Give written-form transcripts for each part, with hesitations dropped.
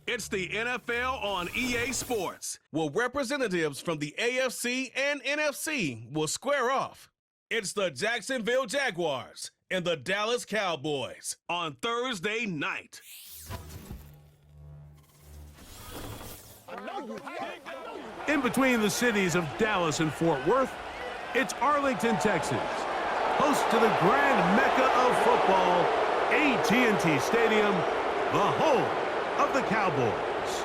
It's the NFL on EA Sports, where representatives from the AFC and NFC will square off. It's the Jacksonville Jaguars and the Dallas Cowboys on Thursday night. In between the cities of Dallas and Fort Worth, it's Arlington, Texas, host to the grand mecca of football, AT&T Stadium, the home of the Cowboys.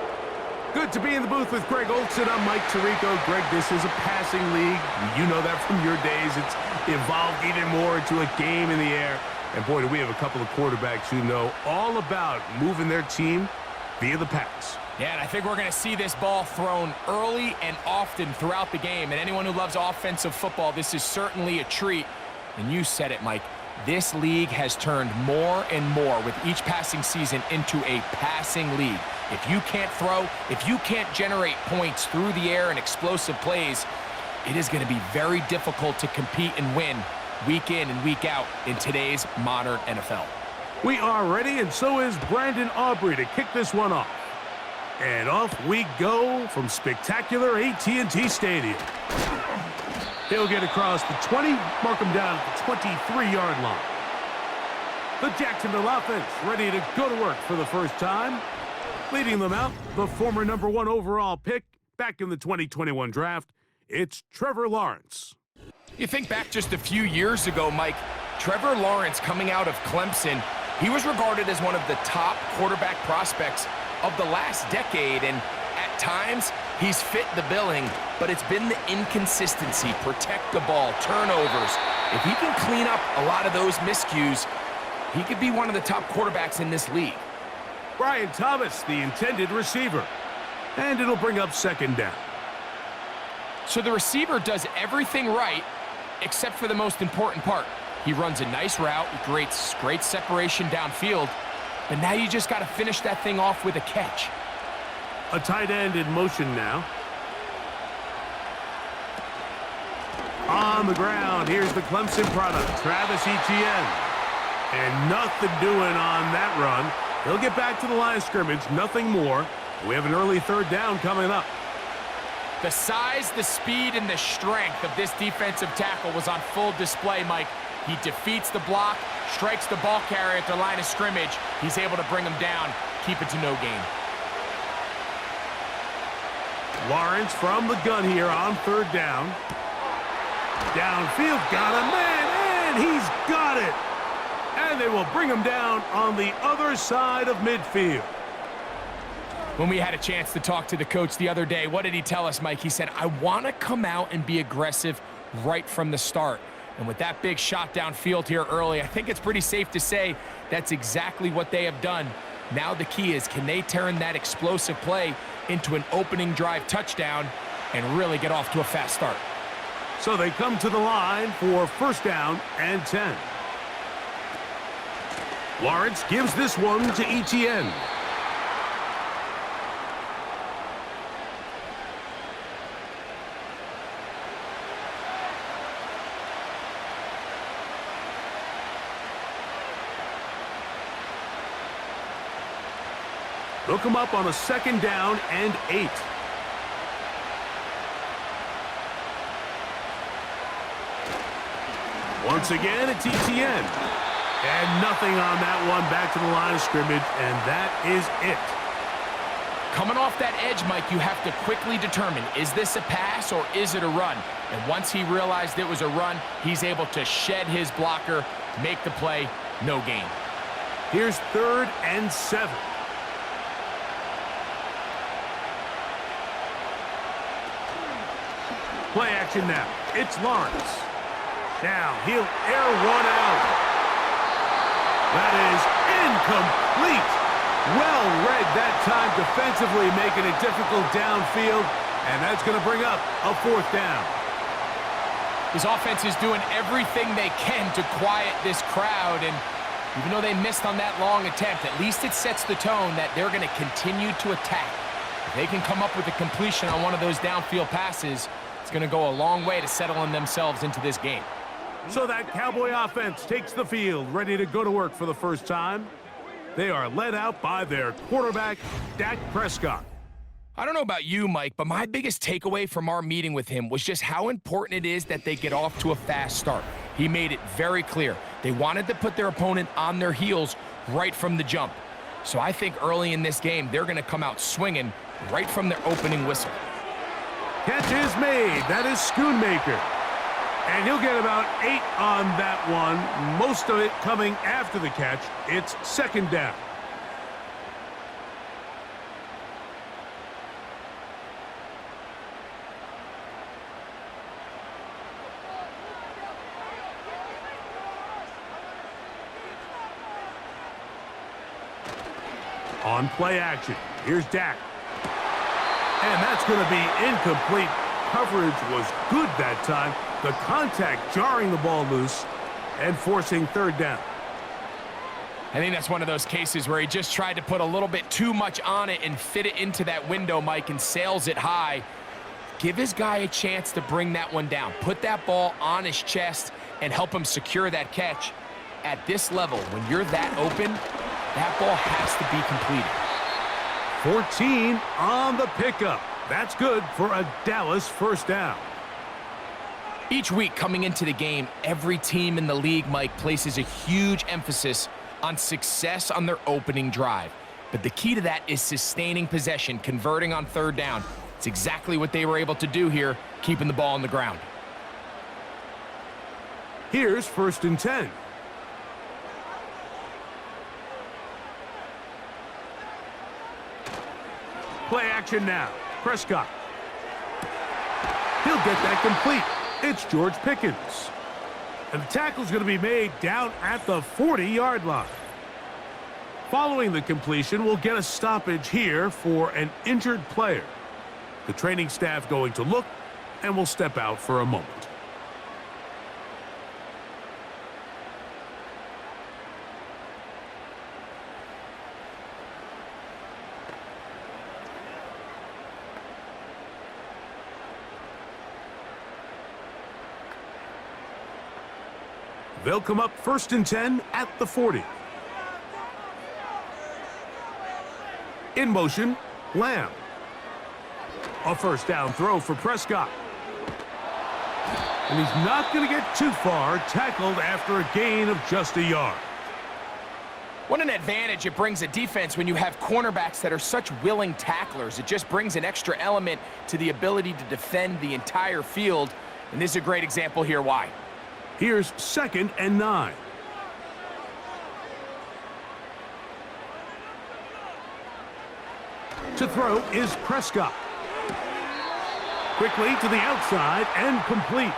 Good to be in the booth with Greg Olson. I'm Mike Tirico. Greg, this is a passing league. You know that from your days. It's evolved even more into a game in the air. And boy, do we have a couple of quarterbacks who know all about moving their team via the pass. Yeah, and I think we're going to see this ball thrown early and often throughout the game. And anyone who loves offensive football, this is certainly a treat. And you said it, Mike. This league has turned more and more with each passing season into a passing league. If you can't throw, if you can't generate points through the air and explosive plays, it is going to be very difficult to compete and win week in and week out in today's modern NFL. We are ready, and so is Brandon Aubrey to kick this one off. And off we go from spectacular AT&T Stadium. He'll get across the 20, mark him down at the 23-yard line. The Jacksonville offense ready to go to work for the first time. Leading them out, the former #1 overall pick back in the 2021 draft, it's Trevor Lawrence. You think back just a few years ago, Mike, Trevor Lawrence coming out of Clemson, he was regarded as one of the top quarterback prospects of the last decade, and at times he's fit the billing, but it's been the inconsistency, protect the ball, turnovers. If he can clean up a lot of those miscues, he could be one of the top quarterbacks in this league. Brian Thomas, the intended receiver, and it'll bring up second down. So the receiver does everything right except for the most important part. He runs a nice route, great separation downfield, but now you just got to finish that thing off with a catch. A tight end in motion now. On the ground, here's the Clemson product, Travis Etienne. And nothing doing on that run. He'll get back to the line of scrimmage, nothing more. We have an early third down coming up. The size, the speed, and the strength of this defensive tackle was on full display, Mike. He defeats the block, strikes the ball carrier at the line of scrimmage. He's able to bring him down, keep it to no gain. Lawrence from the gun here on third down. Downfield, got a man, and he's got it. And they will bring him down on the other side of midfield. When we had a chance to talk to the coach the other day, what did he tell us, Mike? He said, I want to come out and be aggressive right from the start. And with that big shot downfield here early, I think it's pretty safe to say that's exactly what they have done. Now the key is, can they turn that explosive play into an opening drive touchdown and really get off to a fast start? So they come to the line for first down and 10. Lawrence gives this one to Etienne. Look him up on a second down and 8. Once again, it's Etienne. And nothing on that one, back to the line of scrimmage, and that is it. Coming off that edge, Mike, you have to quickly determine, is this a pass or is it a run? And once he realized it was a run, he's able to shed his blocker, make the play, no gain. Here's third and 7. Play action now. It's Lawrence. Now he'll air one out. That is incomplete. Well read that time defensively, making it difficult downfield, and that's going to bring up a fourth down. His offense is doing everything they can to quiet this crowd, and even though they missed on that long attempt, at least it sets the tone that they're going to continue to attack. If they can come up with a completion on one of those downfield passes, it's going to go a long way to settling themselves into this game. So that Cowboy offense takes the field, ready to go to work for the first time. They are led out by their quarterback, Dak Prescott. I don't know about you, Mike, but my biggest takeaway from our meeting with him was just how important it is that they get off to a fast start. He made it very clear. They wanted to put their opponent on their heels right from the jump. So I think early in this game, they're going to come out swinging right from their opening whistle. Catch is made. That is Schoonmaker. And he'll get about 8 on that one, most of it coming after the catch. It's second down. On play action, here's Dak. And that's going to be incomplete. Coverage was good that time. The contact jarring the ball loose and forcing third down. I think that's one of those cases where he just tried to put a little bit too much on it and fit it into that window, Mike, and sails it high. Give his guy a chance to bring that one down. Put that ball on his chest and help him secure that catch. At this level, when you're that open, that ball has to be completed. 14 on the pickup. That's good for a Dallas first down. Each week coming into the game, every team in the league, Mike, places a huge emphasis on success on their opening drive. But the key to that is sustaining possession, converting on third down. It's exactly what they were able to do here, keeping the ball on the ground. Here's first and 10. Play action now. Prescott. He'll get that complete. It's George Pickens. And the tackle's going to be made down at the 40-yard line. Following the completion, we'll get a stoppage here for an injured player. The training staff going to look, and we'll step out for a moment. They'll come up first and 10 at the 40. In motion, Lamb. A first down throw for Prescott. And he's not going to get too far, tackled after a gain of just a yard. What an advantage it brings a defense when you have cornerbacks that are such willing tacklers. It just brings an extra element to the ability to defend the entire field. And this is a great example here why. Here's second and 9. To throw is Prescott. Quickly to the outside and complete.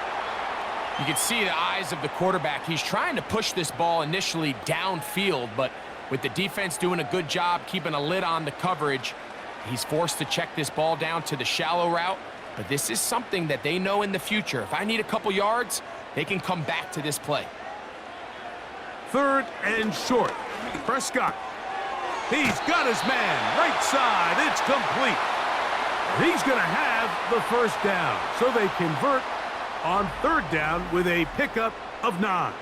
You can see the eyes of the quarterback. He's trying to push this ball initially downfield, but with the defense doing a good job keeping a lid on the coverage, he's forced to check this ball down to the shallow route. But this is something that they know in the future. If I need a couple yards, they can come back to this play. Third and short. Prescott. He's got his man. Right side. It's complete. He's going to have the first down. So they convert on third down with a pickup of 9.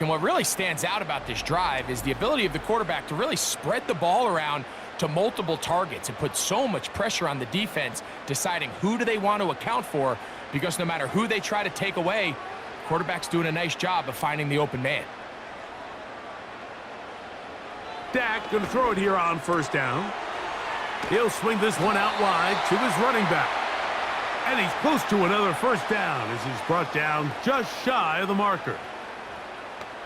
And what really stands out about this drive is the ability of the quarterback to really spread the ball around to multiple targets and put so much pressure on the defense, deciding who do they want to account for, because no matter who they try to take away, the quarterback's doing a nice job of finding the open man. Dak going to throw it here on first down. He'll swing this one out wide to his running back. And he's close to another first down as he's brought down just shy of the marker.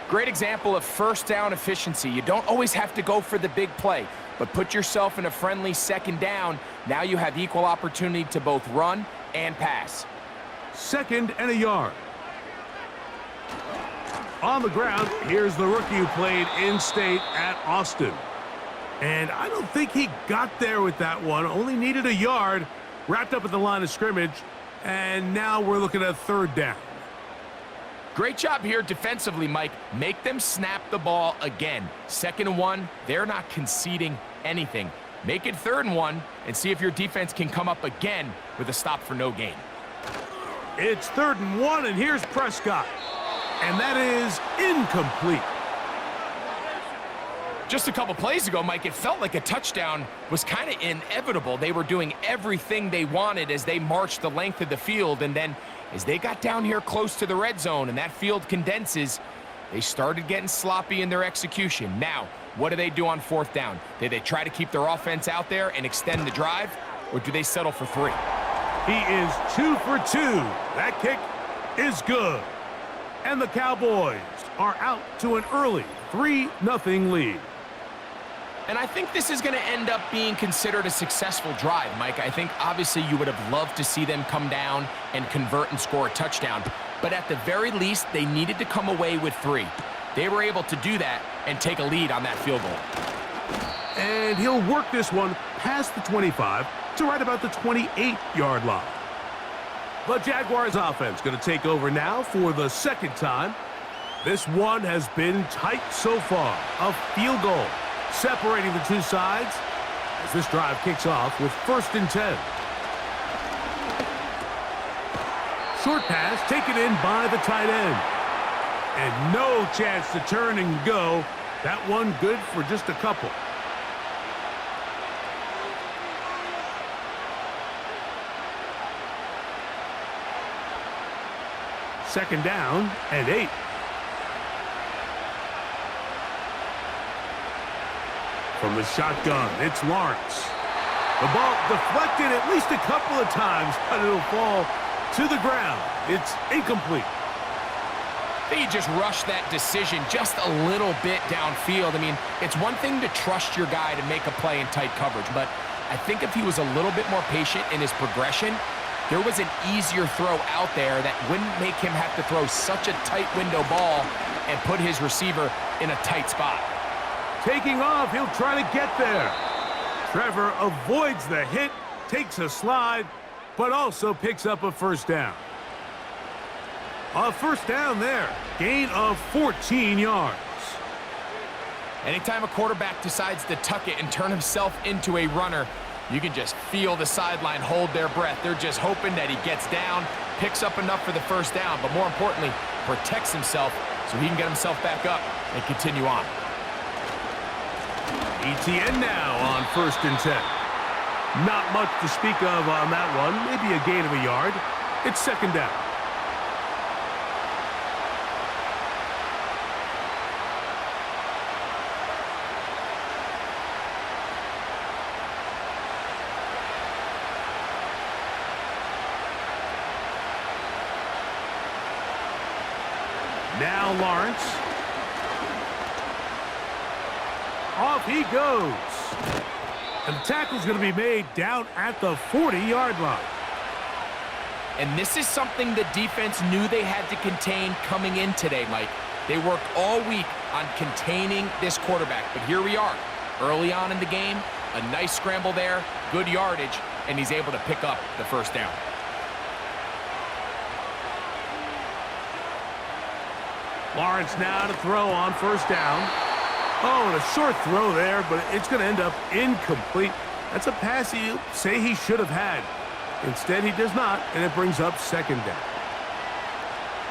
Great example of first down efficiency. You don't always have to go for the big play, but put yourself in a friendly second down. Now you have equal opportunity to both run and pass. Second and a yard. On the ground, here's the rookie who played in-state at Austin. And I don't think he got there with that one. Only needed a yard. Wrapped up at the line of scrimmage. And now we're looking at third down. Great job here defensively, Mike. Make them snap the ball again. 2nd and 1, they're not conceding anything. Make it 3rd and 1 and see if your defense can come up again with a stop for no gain. It's 3rd and 1, and here's Prescott. And that is incomplete. Just a couple plays ago, Mike, it felt like a touchdown was kind of inevitable. They were doing everything they wanted as they marched the length of the field, and then as they got down here close to the red zone and that field condenses, they started getting sloppy in their execution. Now, what do they do on 4th down? Do they try to keep their offense out there and extend the drive, or do they settle for 3? He is 2 for 2. That kick is good. And the Cowboys are out to an early 3-0 lead. And I think this is going to end up being considered a successful drive, Mike. I think obviously you would have loved to see them come down and convert and score a touchdown. But at the very least, they needed to come away with 3. They were able to do that and take a lead on that field goal. And he'll work this one past the 25 to right about the 28-yard line. The Jaguars offense going to take over now for the 2nd time. This one has been tight so far. A field goal separating the two sides as this drive kicks off with 1st and 10. Short pass taken in by the tight end. And no chance to turn and go. That one good for just a couple. Second down and 8. From the shotgun, it's Lawrence. The ball deflected at least a couple of times, but it'll fall to the ground. It's incomplete. They just rushed that decision just a little bit downfield. I mean, it's one thing to trust your guy to make a play in tight coverage, but I think if he was a little bit more patient in his progression, there was an easier throw out there that wouldn't make him have to throw such a tight window ball and put his receiver in a tight spot. Taking off, he'll try to get there. Trevor avoids the hit, takes a slide, but also picks up a 1st down. A 1st down there, gain of 14 yards. Anytime a quarterback decides to tuck it and turn himself into a runner, you can just feel the sideline hold their breath. They're just hoping that he gets down, picks up enough for the 1st down, but more importantly, protects himself so he can get himself back up and continue on. ETN now on 1st and 10. Not much to speak of on that one. Maybe a gain of a yard. It's 2nd down. Now Lawrence. Off he goes. And the tackle's going to be made down at the 40-yard line. And this is something the defense knew they had to contain coming in today, Mike. They worked all week on containing this quarterback. But here we are, early on in the game, a nice scramble there, good yardage, and he's able to pick up the 1st down. Lawrence now to throw on 1st down. Oh, and a short throw there, but it's going to end up incomplete. That's a pass you say he should have had. Instead, he does not, and it brings up 2nd down.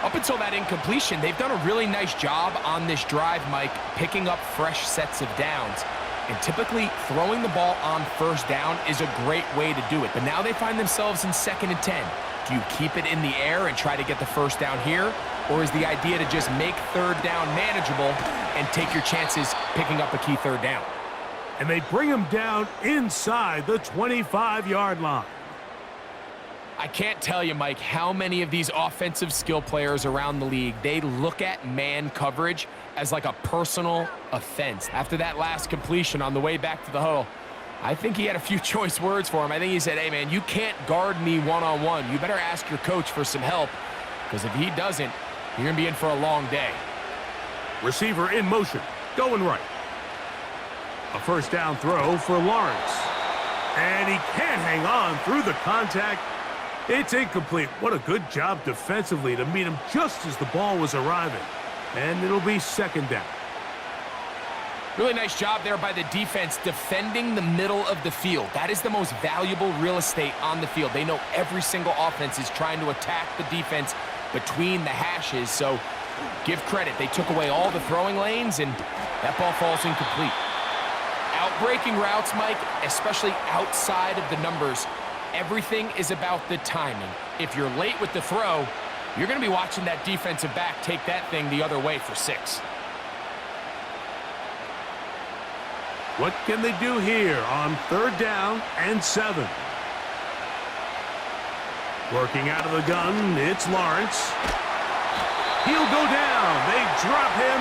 Up until that incompletion, they've done a really nice job on this drive, Mike, picking up fresh sets of downs. And typically, throwing the ball on 1st down is a great way to do it. But now they find themselves in 2nd and 10. Do you keep it in the air and try to get the 1st down here? Or is the idea to just make 3rd down manageable and take your chances picking up a key 3rd down? And they bring him down inside the 25-yard line. I can't tell you, Mike, how many of these offensive skill players around the league, they look at man coverage as like a personal offense. After that last completion on the way back to the huddle, I think he had a few choice words for him. I think he said, hey, man, you can't guard me one-on-one. You better ask your coach for some help, because if he doesn't, you're going to be in for a long day. Receiver in motion, going right. A 1st down throw for Lawrence. And he can't hang on through the contact. It's incomplete. What a good job defensively to meet him just as the ball was arriving. And it'll be 2nd down. Really nice job there by the defense defending the middle of the field. That is the most valuable real estate on the field. They know every single offense is trying to attack the defense between the hashes, so give credit. They took away all the throwing lanes, and That ball falls incomplete. Outbreaking routes, Mike, especially outside of the numbers, everything is about the timing. If you're late with the throw, you're going to be watching that defensive back take that thing the other way for 6. What can they do here on 3rd down and 7? Working out of the gun, it's Lawrence. He'll go down. They drop him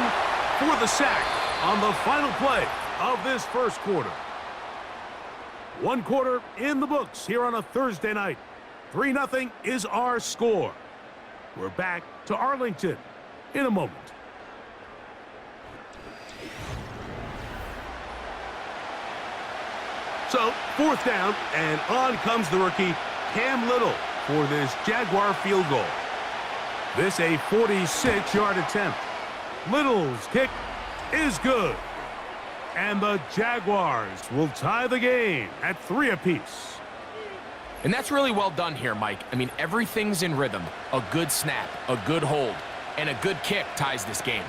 for the sack on the final play of this first quarter. 1 quarter in the books here on a Thursday night. 3-0 is our score. We're back to Arlington in a moment. So, 4th down, and on comes the rookie, Cam Little, for this Jaguar field goal. This a 46-yard attempt. Little's kick is good. And the Jaguars will tie the game at 3 apiece. And that's really well done here, Mike. I mean, everything's in rhythm. A good snap, a good hold, and a good kick ties this game.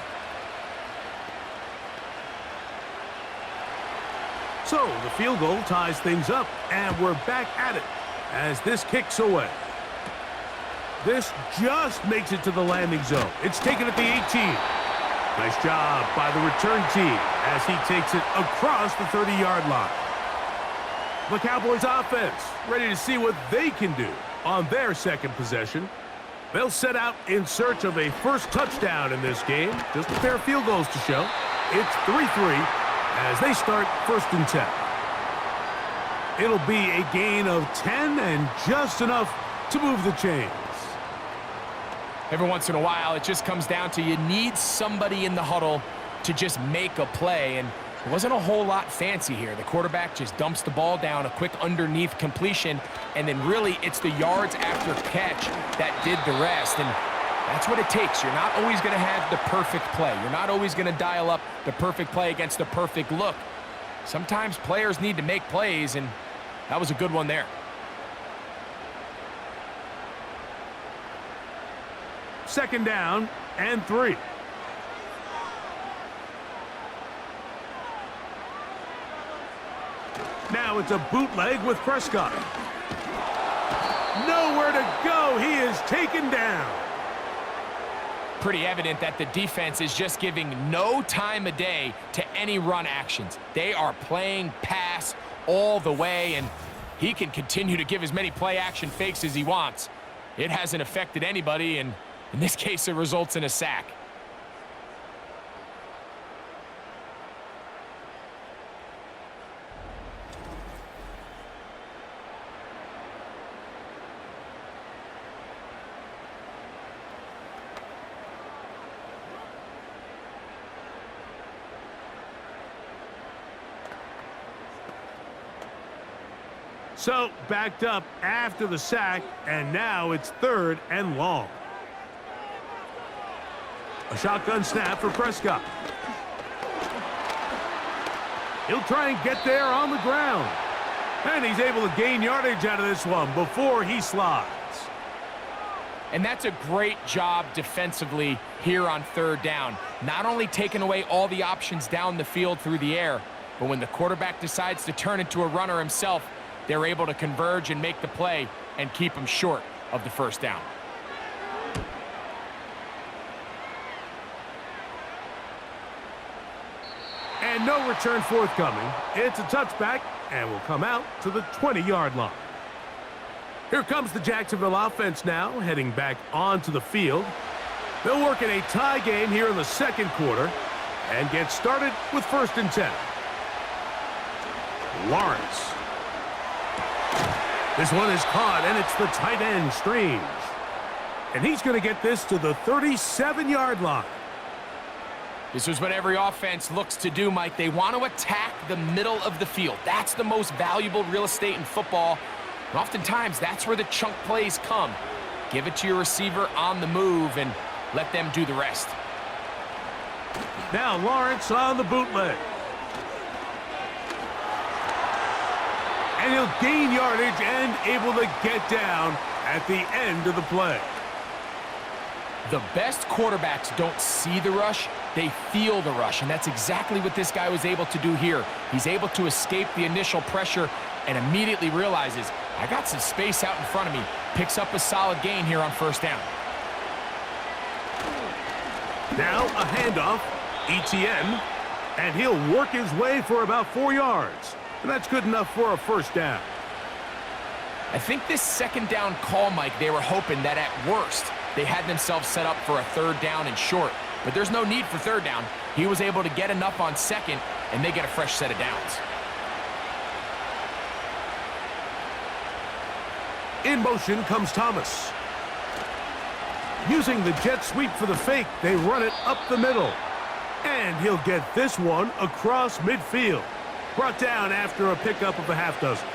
So the field goal ties things up, and we're back at it as this kicks away. This just makes it to the landing zone. It's taken at the 18. Nice job by the return team as he takes it across the 30-yard line. The Cowboys offense ready to see what they can do on their second possession. They'll set out in search of a first touchdown in this game. Just a pair of field goals to show. It's 3-3 as they start 1st and 10. It'll be a gain of 10 and just enough to move the chains. Every once in a while, it just comes down to you need somebody in the huddle to just make a play, and it wasn't a whole lot fancy here. The quarterback just dumps the ball down, a quick underneath completion, and then really it's the yards after catch that did the rest, and that's what it takes. You're not always going to have the perfect play. You're not always going to dial up the perfect play against the perfect look. Sometimes players need to make plays, and that was a good one there. 2nd down and 3. Now it's a bootleg with Prescott. Nowhere to go. He is taken down. Pretty evident that the defense is just giving no time of day to any run actions. They are playing pass all the way, and he can continue to give as many play action fakes as he wants. It hasn't affected anybody, and in this case, it results in a sack. So, backed up after the sack, and now it's 3rd and long. A shotgun snap for Prescott. He'll try and get there on the ground. And he's able to gain yardage out of this one before he slides. And that's a great job defensively here on 3rd down. Not only taking away all the options down the field through the air, but when the quarterback decides to turn into a runner himself, they're able to converge and make the play and keep him short of the 1st down. And no return forthcoming. It's a touchback and will come out to the 20-yard line. Here comes the Jacksonville offense now, heading back onto the field. They'll work in a tie game here in the 2nd quarter and get started with 1st and 10. Lawrence. This one is caught, and it's the tight end, Strange. And he's going to get this to the 37-yard line. This is what every offense looks to do, Mike. They want to attack the middle of the field. That's the most valuable real estate in football. And oftentimes, that's where the chunk plays come. Give it to your receiver on the move and let them do the rest. Now Lawrence on the bootleg. And he'll gain yardage and able to get down at the end of the play. The best quarterbacks don't see the rush, they feel the rush, and that's exactly what this guy was able to do here. He's able to escape the initial pressure and immediately realizes, I got some space out in front of me. Picks up a solid gain here on first down. Now a handoff, ETN, and he'll work his way for about 4 yards. And that's good enough for a first down. I think this second down call, Mike, they were hoping that at worst, they had themselves set up for a third down and short. But there's no need for third down. He was able to get enough on second, and they get a fresh set of downs. In motion comes Thomas. Using the jet sweep for the fake, they run it up the middle. And he'll get this one across midfield. Brought down after a pickup of a half dozen.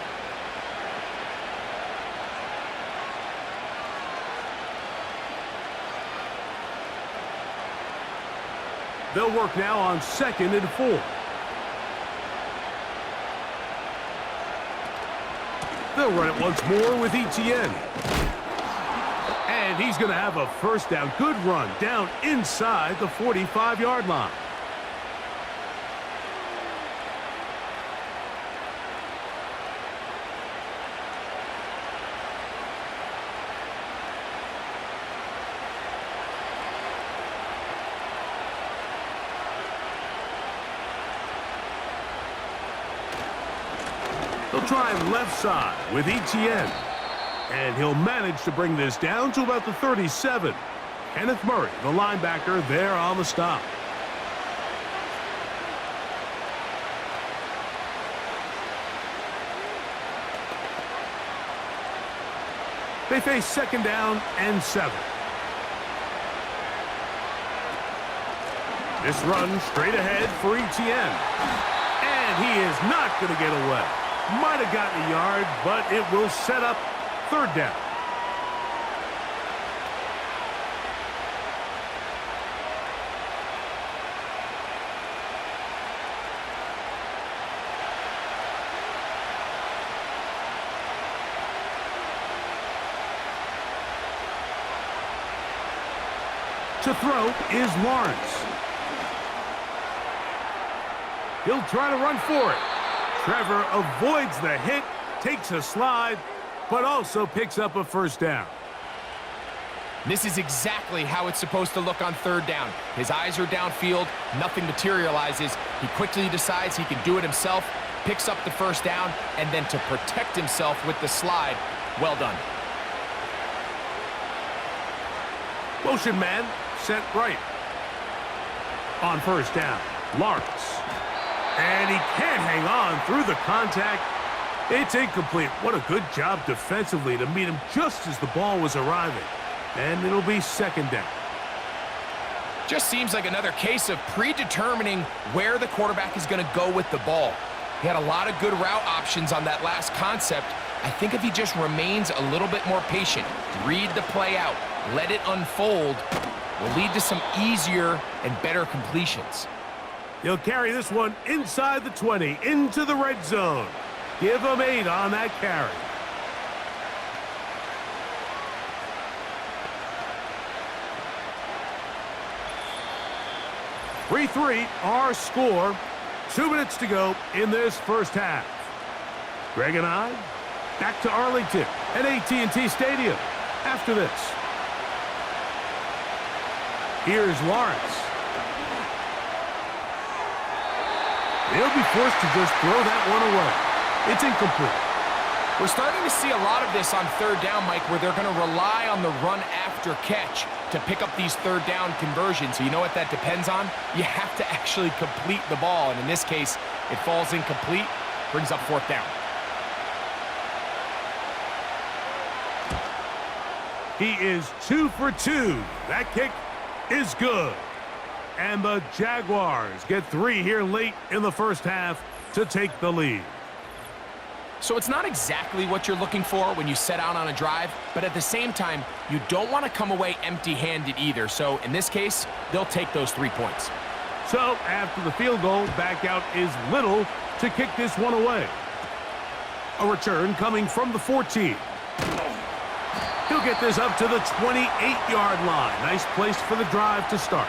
They'll work now on 2nd and 4. They'll run it once more with ETN. And he's going to have a first down. Good run down inside the 45-yard line. They'll try left side with ETN. And he'll manage to bring this down to about the 37. Kenneth Murray, the linebacker, there on the stop. They face 2nd down and 7. This run straight ahead for ETN. And he is not going to get away. Might have gotten a yard, but it will set up 3rd down. To throw is Lawrence. He'll try to run for it. Trevor avoids the hit, takes a slide, but also picks up a first down. This is exactly how it's supposed to look on 3rd down. His eyes are downfield, nothing materializes. He quickly decides he can do it himself, picks up the first down, and then to protect himself with the slide, well done. Motion man sent right. On first down, Lawrence. And he can't hang on through the contact. It's incomplete. What a good job defensively to meet him just as the ball was arriving. And it'll be 2nd down. Just seems like another case of predetermining where the quarterback is going to go with the ball. He had a lot of good route options on that last concept. I think if he just remains a little bit more patient, read the play out, let it unfold, will lead to some easier and better completions. He'll carry this one inside the 20, into the red zone. Give him 8 on that carry. (3-3) our score. 2 minutes to go in this first half. Greg and I back to Arlington at AT&T Stadium after this. Here's Lawrence. He'll be forced to just throw that one away. It's incomplete. We're starting to see a lot of this on 3rd down, Mike, where they're going to rely on the run after catch to pick up these 3rd down conversions. So you know what that depends on? You have to actually complete the ball. And in this case, it falls incomplete, brings up 4th down. He is 2 for 2. That kick is good. And the Jaguars get 3 here late in the first half to take the lead. So it's not exactly what you're looking for when you set out on a drive, but at the same time, you don't want to come away empty-handed either. So in this case, they'll take those 3 points. So after the field goal, back out is Little to kick this one away. A return coming from the 14. He'll get this up to the 28-yard line. Nice place for the drive to start.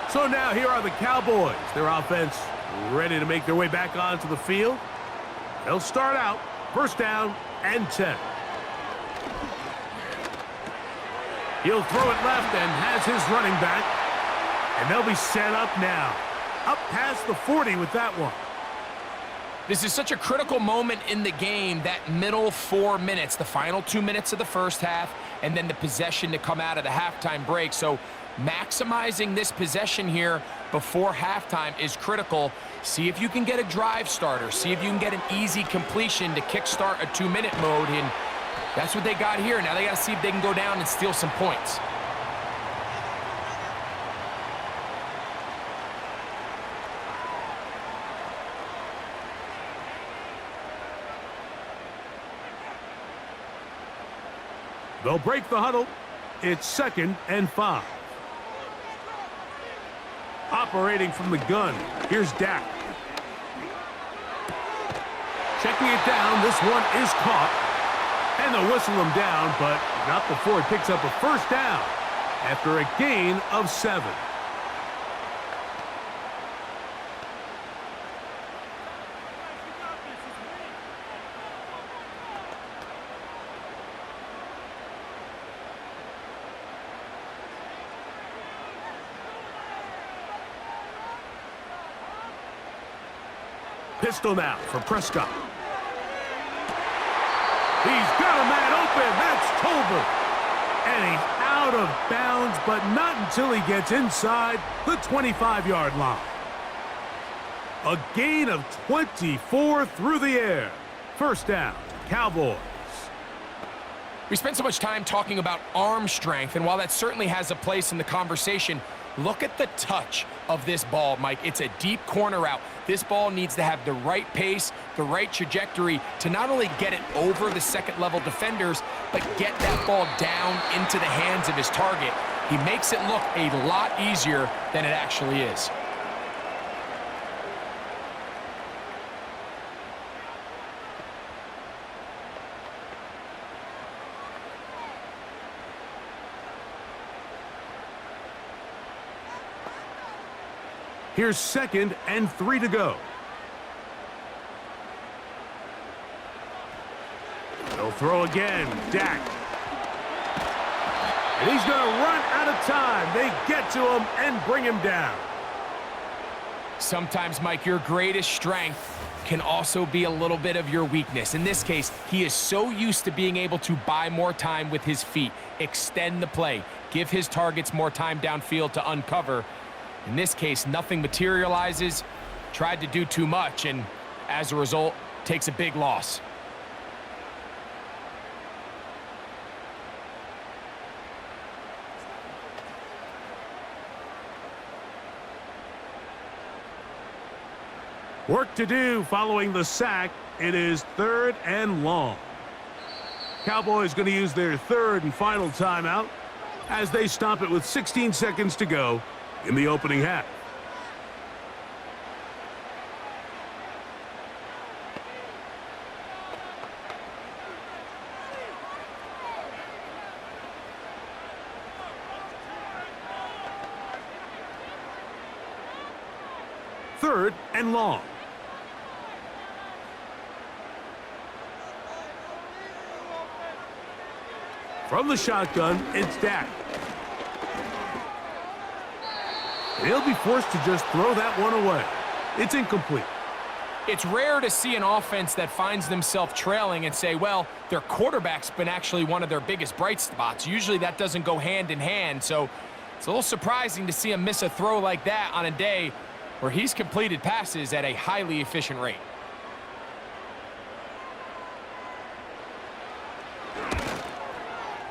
So now here are the Cowboys. Their offense ready to make their way back onto the field. They'll start out first down and 10. He'll throw it left and has his running back. And they'll be set up now. Up past the 40 with that one. This is such a critical moment in the game, that middle 4 minutes, the final 2 minutes of the first half, and then the possession to come out of the halftime break. So maximizing this possession here before halftime is critical. See if you can get a drive starter. See if you can get an easy completion to kickstart a 2-minute mode. And that's what they got here. Now they got to see if they can go down and steal some points. They'll break the huddle. It's 2nd and 5. Operating from the gun, here's Dak. Checking it down, this one is caught. And they'll whistle him down, but not before he picks up a first down after a gain of 7. Pistol now for Prescott. He's got a man open. That's Tolbert. And he's out of bounds, but not until he gets inside the 25-yard line. A gain of 24 through the air. First down, Cowboys. We spent so much time talking about arm strength, and while that certainly has a place in the conversation, look at the touch of this ball, Mike. It's a deep corner route. This ball needs to have the right pace, the right trajectory to not only get it over the second-level defenders, but get that ball down into the hands of his target. He makes it look a lot easier than it actually is. Here's 2nd and 3 to go. They'll throw again. Dak. And he's going to run out of time. They get to him and bring him down. Sometimes, Mike, your greatest strength can also be a little bit of your weakness. In this case, he is so used to being able to buy more time with his feet, extend the play, give his targets more time downfield to uncover. In this case, nothing materializes, tried to do too much, and as a result, takes a big loss. Work to do following the sack. It is 3rd and long. Cowboys going to use their 3rd and final timeout as they stop it with 16 seconds to go in the opening half. Third and long. From the shotgun, it's Dak. He'll be forced to just throw that one away. It's incomplete. It's rare to see an offense that finds themselves trailing and say, well, their quarterback's been actually one of their biggest bright spots. Usually that doesn't go hand in hand, so it's a little surprising to see him miss a throw like that on a day where he's completed passes at a highly efficient rate.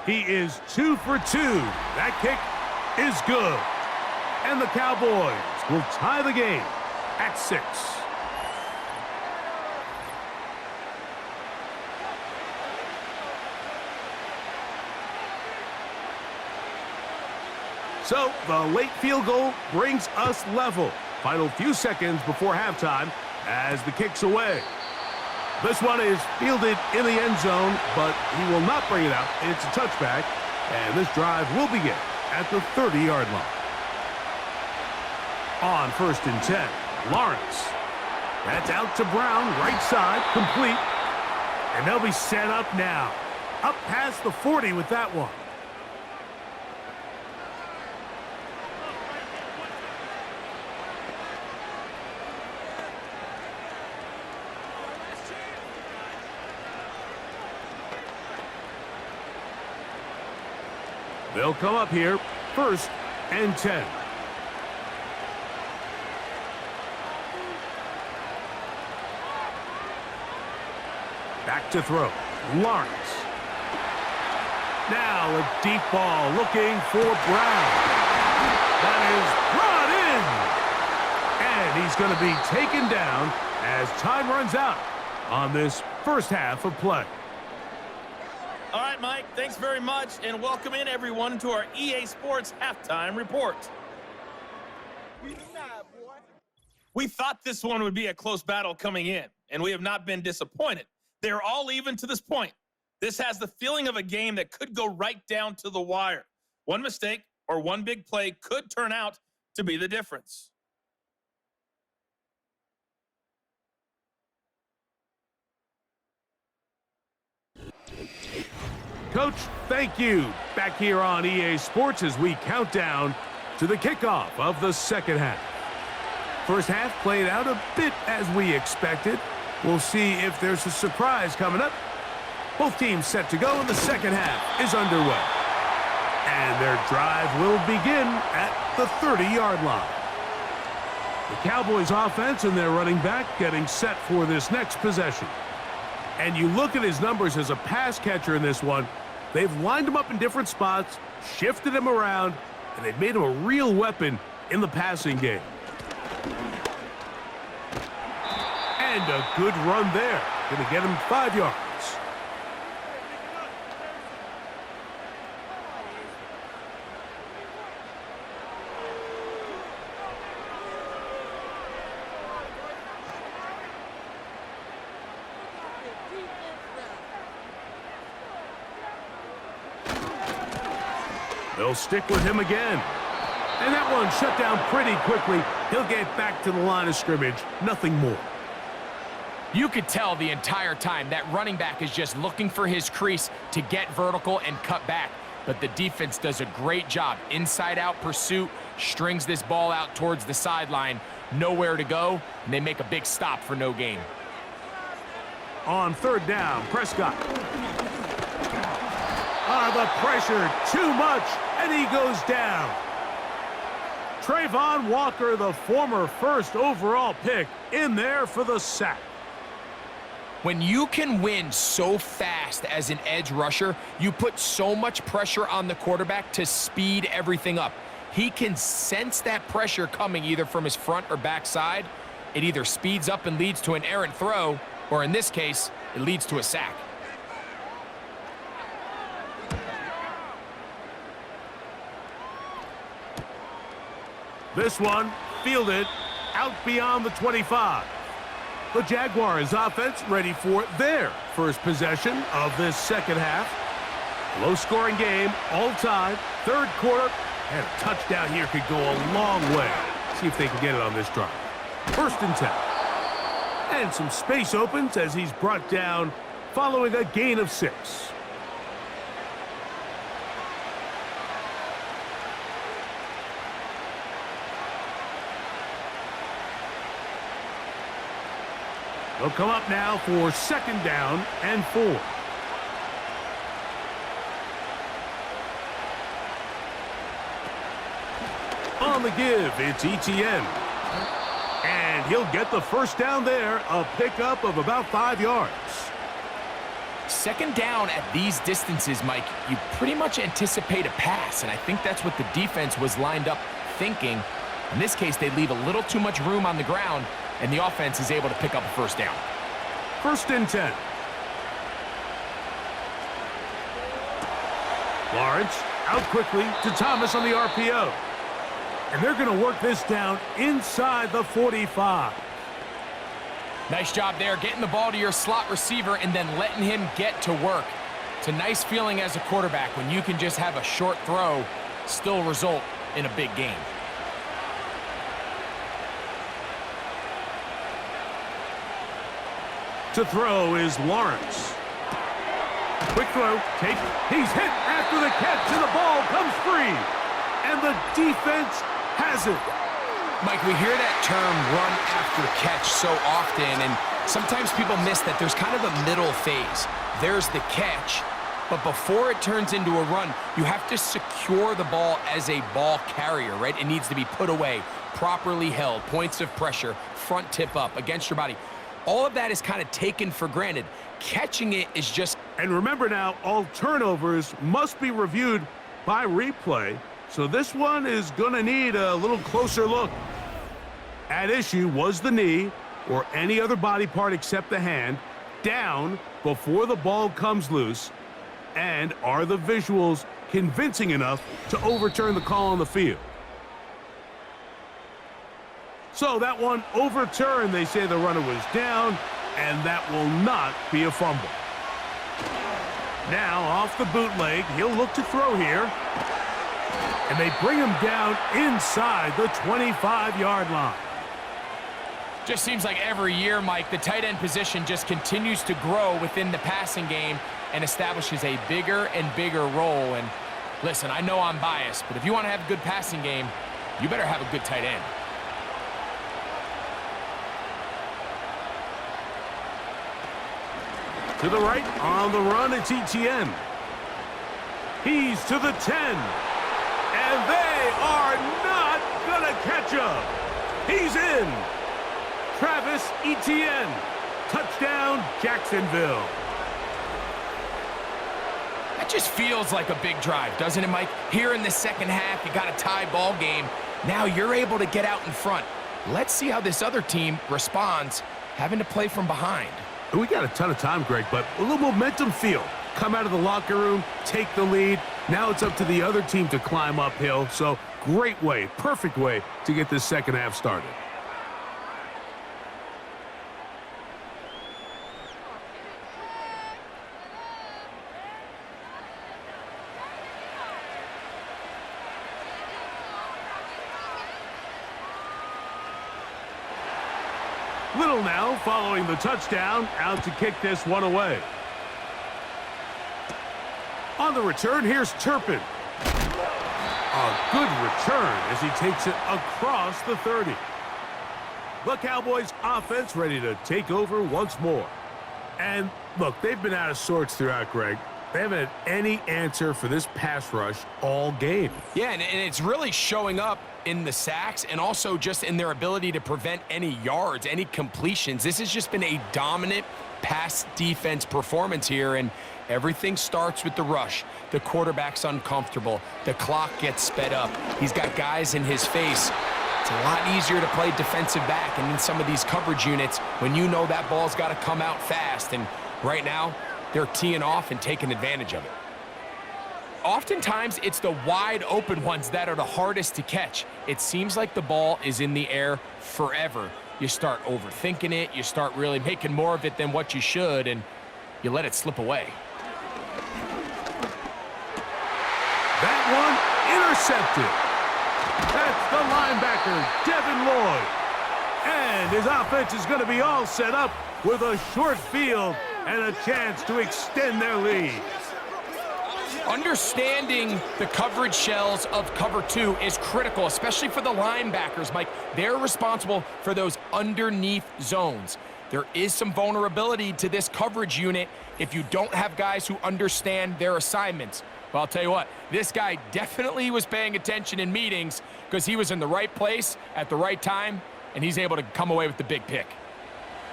He is 2 for 2. That kick is good. And the Cowboys will tie the game at 6. So the late field goal brings us level. Final few seconds before halftime as the kick's away. This one is fielded in the end zone, but he will not bring it out. It's a touchback, and this drive will begin at the 30-yard line. On 1st and 10, Lawrence. That's out to Brown, right side, complete. And they'll be set up now. Up past the 40 with that one. They'll come up here, 1st and 10. Back to throw. Lawrence. Now a deep ball looking for Brown. That is brought in. And he's going to be taken down as time runs out on this first half of play. All right, Mike, thanks very much, and welcome in everyone to our EA Sports Halftime Report. We thought this one would be a close battle coming in, and we have not been disappointed. They're all even to this point. This has the feeling of a game that could go right down to the wire. One mistake or one big play could turn out to be the difference. Coach, thank you. Back here on EA Sports as we count down to the kickoff of the second half. First half played out a bit as we expected. We'll see if there's a surprise coming up. Both teams set to go, and the second half is underway. And their drive will begin at the 30-yard line. The Cowboys offense and their running back getting set for this next possession. And you look at his numbers as a pass catcher in this one. They've lined him up in different spots, shifted him around, and they've made him a real weapon in the passing game. And a good run there. Going to get him 5 yards. They'll stick with him again. And that one shut down pretty quickly. He'll get back to the line of scrimmage. Nothing more. You could tell the entire time that running back is just looking for his crease to get vertical and cut back. But the defense does a great job. Inside-out pursuit, strings this ball out towards the sideline. Nowhere to go, and they make a big stop for no gain. On 3rd down, Prescott. The pressure, too much, and he goes down. Trayvon Walker, the former first overall pick, in there for the sack. When you can win so fast as an edge rusher, you put so much pressure on the quarterback to speed everything up. He can sense that pressure coming either from his front or back side. It either speeds up and leads to an errant throw, or in this case, it leads to a sack. This one fielded out beyond the 25. The Jaguars offense ready for their first possession of this second half. Low-scoring game, all time, 3rd quarter, and a touchdown here could go a long way. See if they can get it on this drive. 1st and 10. And some space opens as he's brought down following a gain of 6. They'll come up now for 2nd down and 4. On the give, it's ETN. And he'll get the 1st down there, a pickup of about 5 yards. 2nd down at these distances, Mike, you pretty much anticipate a pass, and I think that's what the defense was lined up thinking. In this case, they leave a little too much room on the ground, and the offense is able to pick up a 1st down. 1st and 10. Lawrence out quickly to Thomas on the RPO. And they're going to work this down inside the 45. Nice job there, getting the ball to your slot receiver and then letting him get to work. It's a nice feeling as a quarterback when you can just have a short throw still result in a big game. To throw is Lawrence. Quick throw, he's hit after the catch, and the ball comes free. And the defense has it. Mike, we hear that term run after catch so often, and sometimes people miss that there's kind of a middle phase. There's the catch, but before it turns into a run, you have to secure the ball as a ball carrier, right? It needs to be put away, properly held, points of pressure, front tip up against your body. All of that is kind of taken for granted. Catching it is just... And remember now, all turnovers must be reviewed by replay, so this one is going to need a little closer look. At issue was the knee, or any other body part except the hand, down before the ball comes loose, and are the visuals convincing enough to overturn the call on the field? So that one overturned. They say the runner was down, and that will not be a fumble. Now off the bootleg, he'll look to throw here. And they bring him down inside the 25-yard line. Just seems like every year, Mike, the tight end position just continues to grow within the passing game and establishes a bigger and bigger role. And listen, I know I'm biased, but if you want to have a good passing game, you better have a good tight end. To the right, on the run, it's ETN. He's to the 10. And they are not going to catch him. He's in. Travis Etienne. Touchdown, Jacksonville. That just feels like a big drive, doesn't it, Mike? Here in the second half, you got a tie ball game. Now you're able to get out in front. Let's see how this other team responds, having to play from behind. We got a ton of time, Greg, but a little momentum feel. Come out of the locker room, take the lead. Now it's up to the other team to climb uphill. So great way, perfect way to get this second half started. Little now following the touchdown, out to kick this one away. On the return, here's Turpin. A good return as he takes it across the 30. The Cowboys offense ready to take over once more. And look, they've been out of sorts throughout, Greg. They haven't had any answer for this pass rush all game. Yeah, and it's really showing up in the sacks and also just in their ability to prevent any yards, any completions. This has just been a dominant pass defense performance here, and everything starts with the rush. The quarterback's uncomfortable. The clock gets sped up. He's got guys in his face. It's a lot easier to play defensive back and in some of these coverage units when you know that ball's got to come out fast, and right now they're teeing off and taking advantage of it. Oftentimes, it's the wide open ones that are the hardest to catch. It seems like the ball is in the air forever. You start overthinking it, you start really making more of it than what you should, and you let it slip away. That one intercepted. That's the linebacker, Devin Lloyd. And his offense is going to be all set up with a short field and a chance to extend their lead. Understanding the coverage shells of cover two is critical, especially for the linebackers, Mike. They're responsible for those underneath zones. There is some vulnerability to this coverage unit if you don't have guys who understand their assignments. Well, I'll tell you what, this guy definitely was paying attention in meetings because he was in the right place at the right time, and he's able to come away with the big pick.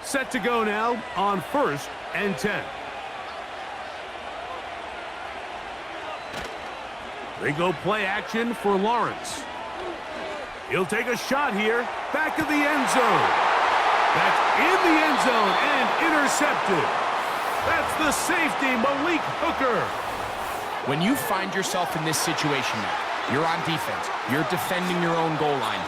Set to go now on 1st and 10. They go play action for Lawrence. He'll take a shot here, back of the end zone. That's in the end zone and intercepted. That's the safety, Malik Hooker. When you find yourself in this situation now, you're on defense, you're defending your own goal line,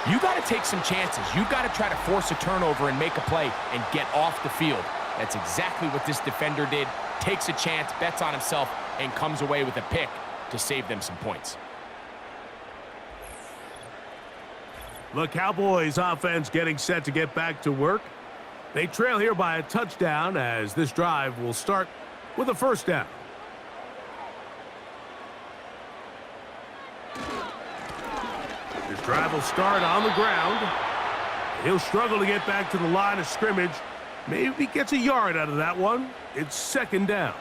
You got to take some chances. You got to try to force a turnover and make a play and get off the field. That's exactly what this defender did. Takes a chance, bets on himself, and comes away with a pick to save them some points. The Cowboys offense getting set to get back to work. They trail here by a touchdown as this drive will start with a first down. This drive will start on the ground. He'll struggle to get back to the line of scrimmage. Maybe gets a yard out of that one. It's second down.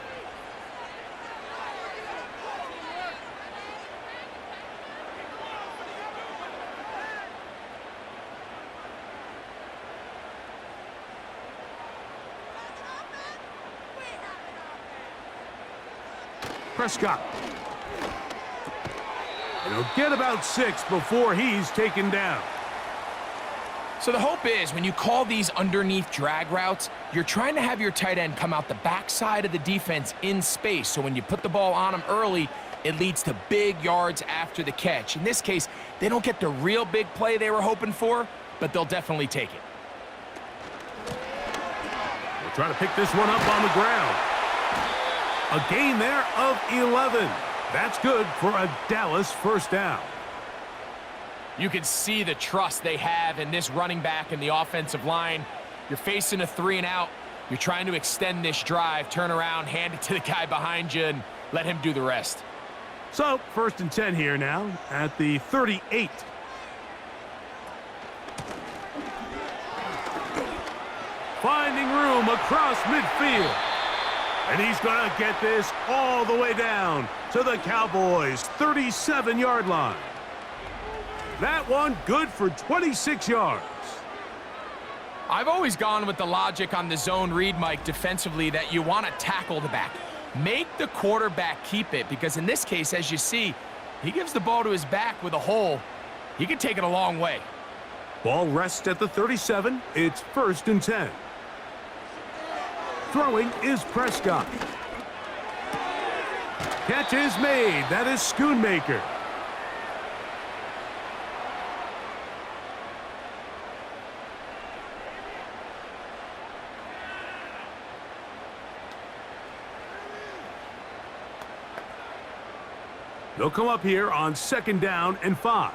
Prescott. And he'll get about 6 before he's taken down. So the hope is when you call these underneath drag routes, you're trying to have your tight end come out the backside of the defense in space. So when you put the ball on him early, it leads to big yards after the catch. In this case, they don't get the real big play they were hoping for, but they'll definitely take it. We'll try to pick this one up on the ground. A gain there of 11. That's good for a Dallas first down. You can see the trust they have in this running back and the offensive line. You're facing a 3-and-out. You're trying to extend this drive, turn around, hand it to the guy behind you, and let him do the rest. So, first and 10 here now at the 38. Finding room across midfield. And he's going to get this all the way down to the Cowboys' 37-yard line. That one good for 26 yards. I've always gone with the logic on the zone read, Mike, defensively, that you want to tackle the back. Make the quarterback keep it, because in this case, as you see, he gives the ball to his back with a hole. He can take it a long way. Ball rests at the 37. It's first and 10. Throwing is Prescott. Catch is made. That is Schoonmaker. They'll come up here on second down and 5.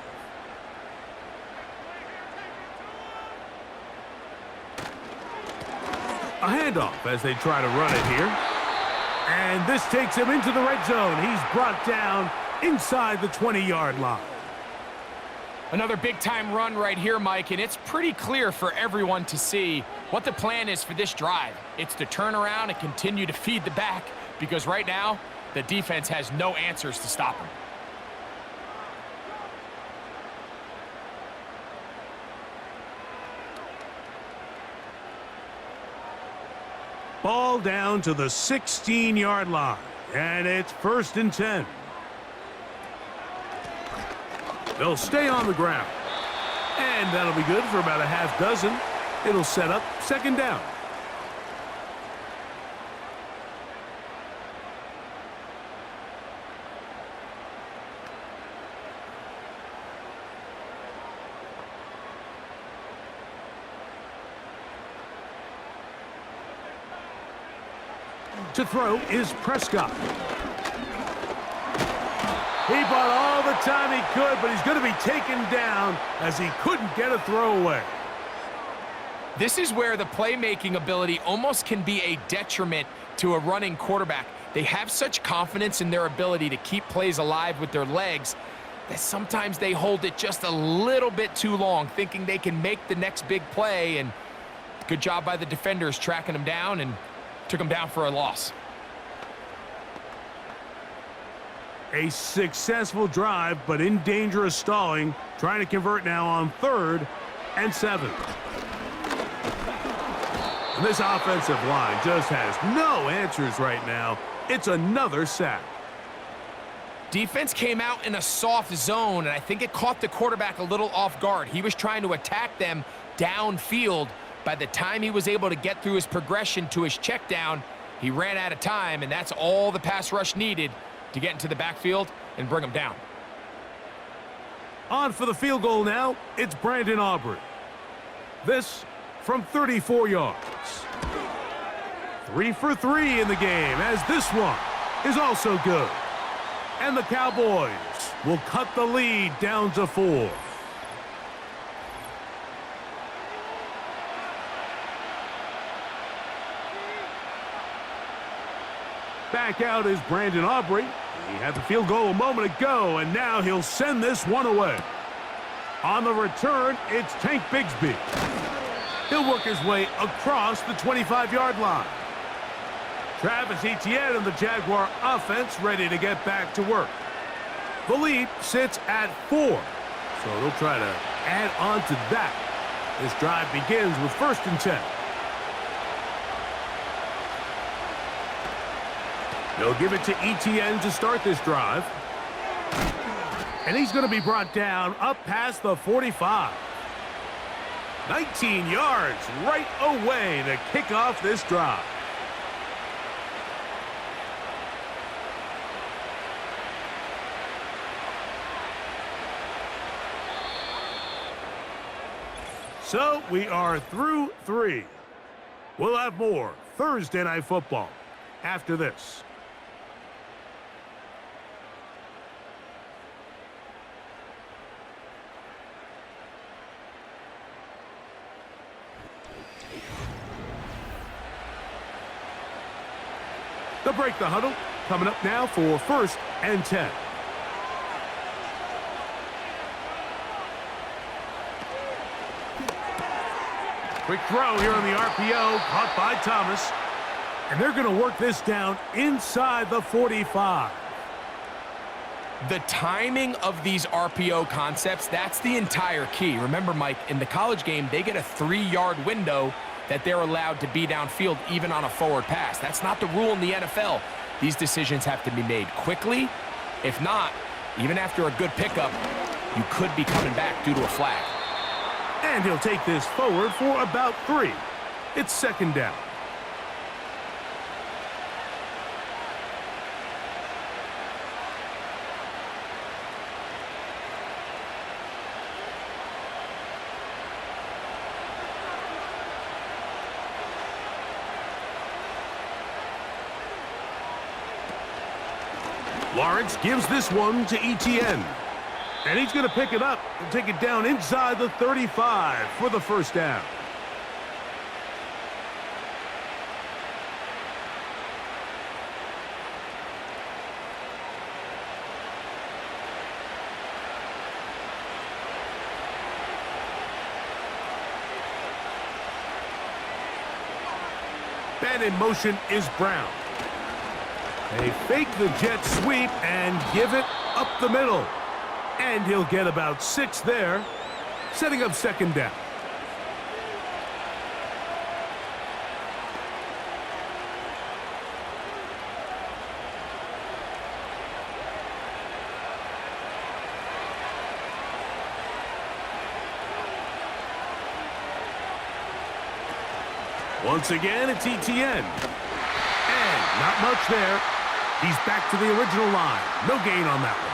A handoff as they try to run it here. And this takes him into the red zone. He's brought down inside the 20-yard line. Another big-time run right here, Mike, and it's pretty clear for everyone to see what the plan is for this drive. It's to turn around and continue to feed the back, because right now, the defense has no answers to stop him. Ball down to the 16-yard line, and it's first and 10. They'll stay on the ground, and that'll be good for about a half dozen. It'll set up second down. To throw is Prescott. He bought all the time he could, but he's going to be taken down as he couldn't get a throwaway. This is where the playmaking ability almost can be a detriment to a running quarterback. They have such confidence in their ability to keep plays alive with their legs that sometimes they hold it just a little bit too long, thinking they can make the next big play, and good job by the defenders tracking him down and took him down for a loss. A successful drive, but in danger of stalling. Trying to convert now on 3rd and 7. And this offensive line just has no answers right now. It's another sack. Defense came out in a soft zone, and I think it caught the quarterback a little off guard. He was trying to attack them downfield. By the time he was able to get through his progression to his check down, he ran out of time, and that's all the pass rush needed to get into the backfield and bring him down. On for the field goal now, it's Brandon Aubrey. This from 34 yards. 3 for 3 in the game, as this one is also good. And the Cowboys will cut the lead down to 4. Back out is Brandon Aubrey. He had the field goal a moment ago, and now he'll send this one away. On the return, it's Tank Bigsby. He'll work his way across the 25-yard line. Travis Etienne and the Jaguar offense ready to get back to work. The lead sits at 4, so they'll try to add on to that. This drive begins with 1st and 10. They'll give it to Etienne to start this drive. And he's going to be brought down up past the 45. 19 yards right away to kick off this drive. So we are through 3. We'll have more Thursday Night Football after this. They'll break the huddle. Coming up now for 1st and 10. Quick throw here on the RPO, caught by Thomas. And they're going to work this down inside the 45. The timing of these RPO concepts, that's the entire key. Remember, Mike, in the college game, they get a 3-yard window that they're allowed to be downfield even on a forward pass. That's not the rule in the NFL. These decisions have to be made quickly. If not, even after a good pickup, you could be coming back due to a flag. And he'll take this forward for about 3. It's 2nd down. Lawrence gives this one to Etienne. And he's going to pick it up and take it down inside the 35 for the 1st down. And in motion is Brown. They fake the jet sweep and give it up the middle. And he'll get about 6 there, setting up 2nd down. Once again, it's Etienne. And not much there. He's back to the original line. No gain on that one.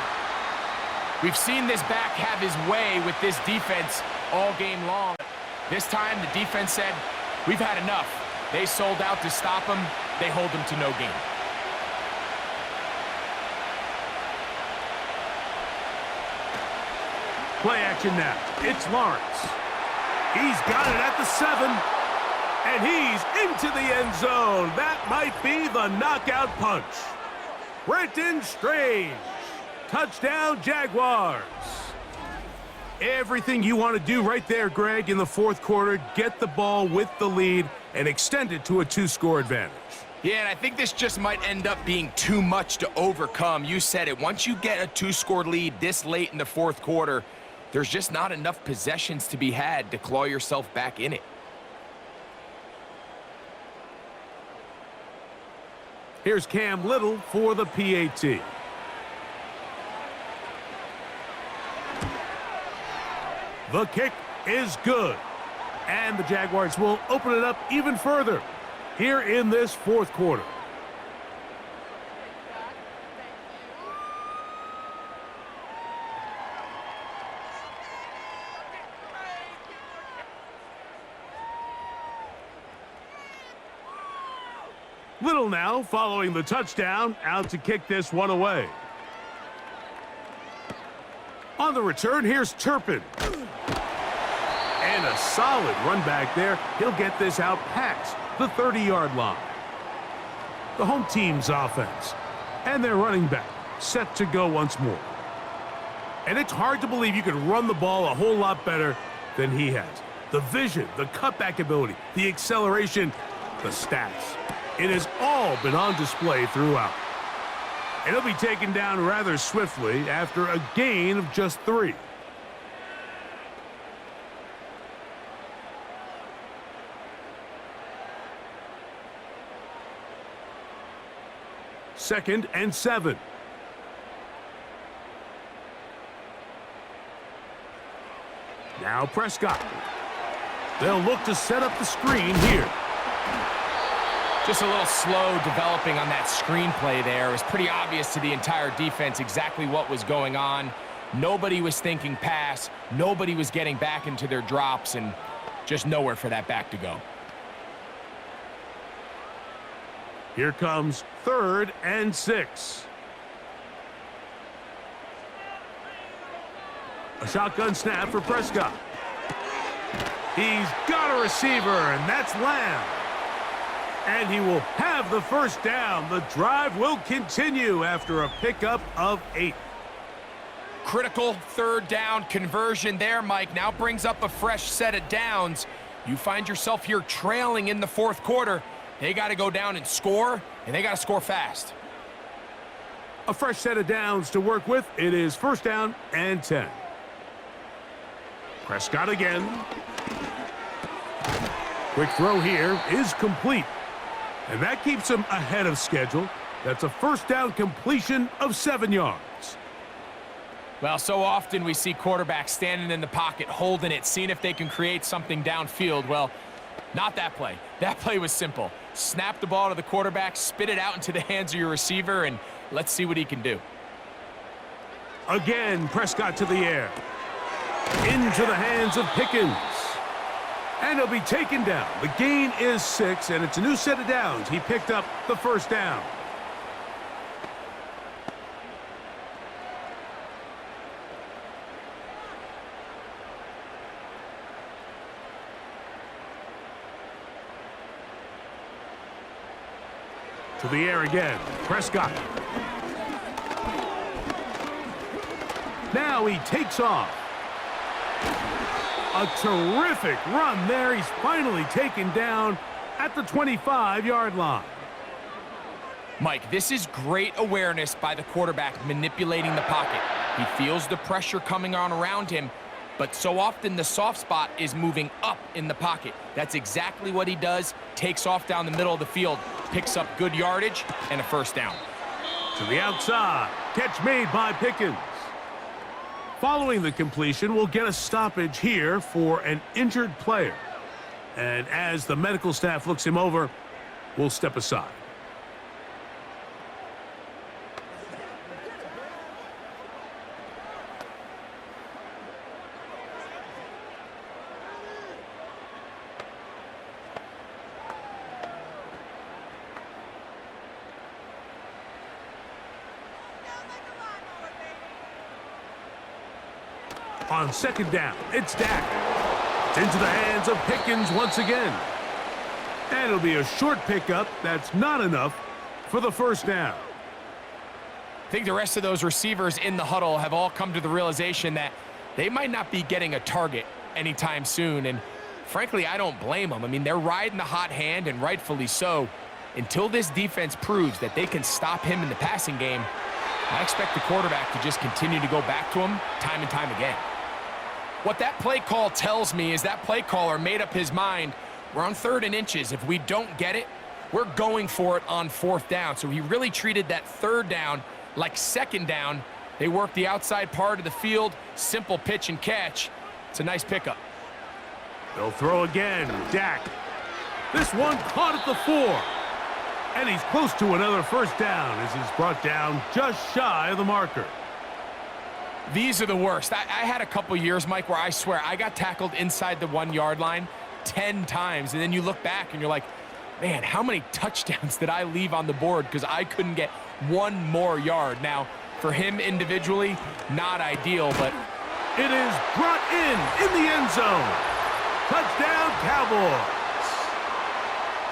We've seen this back have his way with this defense all game long. This time, the defense said, we've had enough. They sold out to stop him. They hold him to no gain. Play action now. It's Lawrence. He's got it at the 7. And he's into the end zone. That might be the knockout punch. Brenton Strange. Touchdown, Jaguars. Everything you want to do right there, Greg, in the 4th quarter. Get the ball with the lead and extend it to a 2-score advantage. Yeah, and I think this just might end up being too much to overcome. You said it. Once you get a 2-score lead this late in the 4th quarter, there's just not enough possessions to be had to claw yourself back in it. Here's Cam Little for the PAT. The kick is good. And the Jaguars will open it up even further here in this 4th quarter. Little now following the touchdown, out to kick this one away. On the return, here's Turpin. And a solid run back there. He'll get this out past the 30-yard line. The home team's offense and their running back set to go once more. And it's hard to believe you can run the ball a whole lot better than he has. The vision, the cutback ability, the acceleration, the stats. It has all been on display throughout. And he'll be taken down rather swiftly after a gain of just 3. Second and 7. Now Prescott. They'll look to set up the screen here. Just a little slow developing on that screenplay there. It was pretty obvious to the entire defense exactly what was going on. Nobody was thinking pass. Nobody was getting back into their drops, and just nowhere for that back to go. Here comes 3rd and 6. A shotgun snap for Prescott. He's got a receiver, and that's Lamb. And he will have the first down. The drive will continue after a pickup of 8. Critical 3rd down conversion there, Mike. Now brings up a fresh set of downs. You find yourself here trailing in the 4th quarter. They got to go down and score, and they got to score fast. A fresh set of downs to work with. It is 1st down and 10. Prescott again. Quick throw here is complete. And that keeps him ahead of schedule. That's a 1st down completion of 7 yards. Well, so often we see quarterbacks standing in the pocket, holding it, seeing if they can create something downfield. Well, not that play. That play was simple. Snap the ball to the quarterback, spit it out into the hands of your receiver, and let's see what he can do. Again, Prescott to the air. Into the hands of Pickens. And he'll be taken down. The gain is 6, and it's a new set of downs. He picked up the 1st down. To the air again. Prescott. Now he takes off. A terrific run there. He's finally taken down at the 25-yard line. Mike, this is great awareness by the quarterback manipulating the pocket. He feels the pressure coming on around him, but so often the soft spot is moving up in the pocket. That's exactly what he does. Takes off down the middle of the field, picks up good yardage, and a 1st down. To the outside. Catch made by Pickens. Following the completion, we'll get a stoppage here for an injured player. And as the medical staff looks him over, we'll step aside. On 2nd down, it's Dak. It's into the hands of Pickens once again. And it'll be a short pickup. That's not enough for the 1st down. I think the rest of those receivers in the huddle have all come to the realization that they might not be getting a target anytime soon. And frankly, I don't blame them. I mean, they're riding the hot hand, and rightfully so. Until this defense proves that they can stop him in the passing game, I expect the quarterback to just continue to go back to him time and time again. What that play call tells me is that play caller made up his mind. We're on 3rd and inches. If we don't get it, we're going for it on 4th down. So he really treated that 3rd down like 2nd down. They worked the outside part of the field. Simple pitch and catch. It's a nice pickup. They'll throw again. Dak. This one caught at the 4. And he's close to another 1st down as he's brought down just shy of the marker. These are the worst. I had a couple years, Mike, where I swear I got tackled inside the 1-yard line 10 times. And then you look back and you're like, Man, how many touchdowns did I leave on the board because I couldn't get one more yard? Now, for him individually, not ideal, but it is brought in the end zone. Touchdown, Cowboys.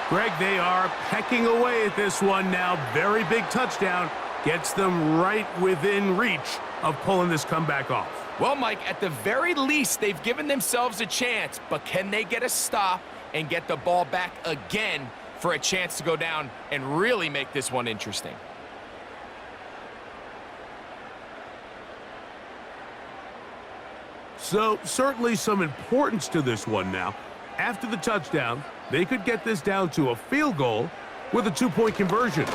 Greg, they are pecking away at this one now. Very big touchdown. Gets them right within reach of pulling this comeback off. Well, Mike, at the very least, they've given themselves a chance, but can they get a stop and get the ball back again for a chance to go down and really make this one interesting? So, certainly some importance to this one now. After the touchdown, they could get this down to a field goal with a two-point conversion.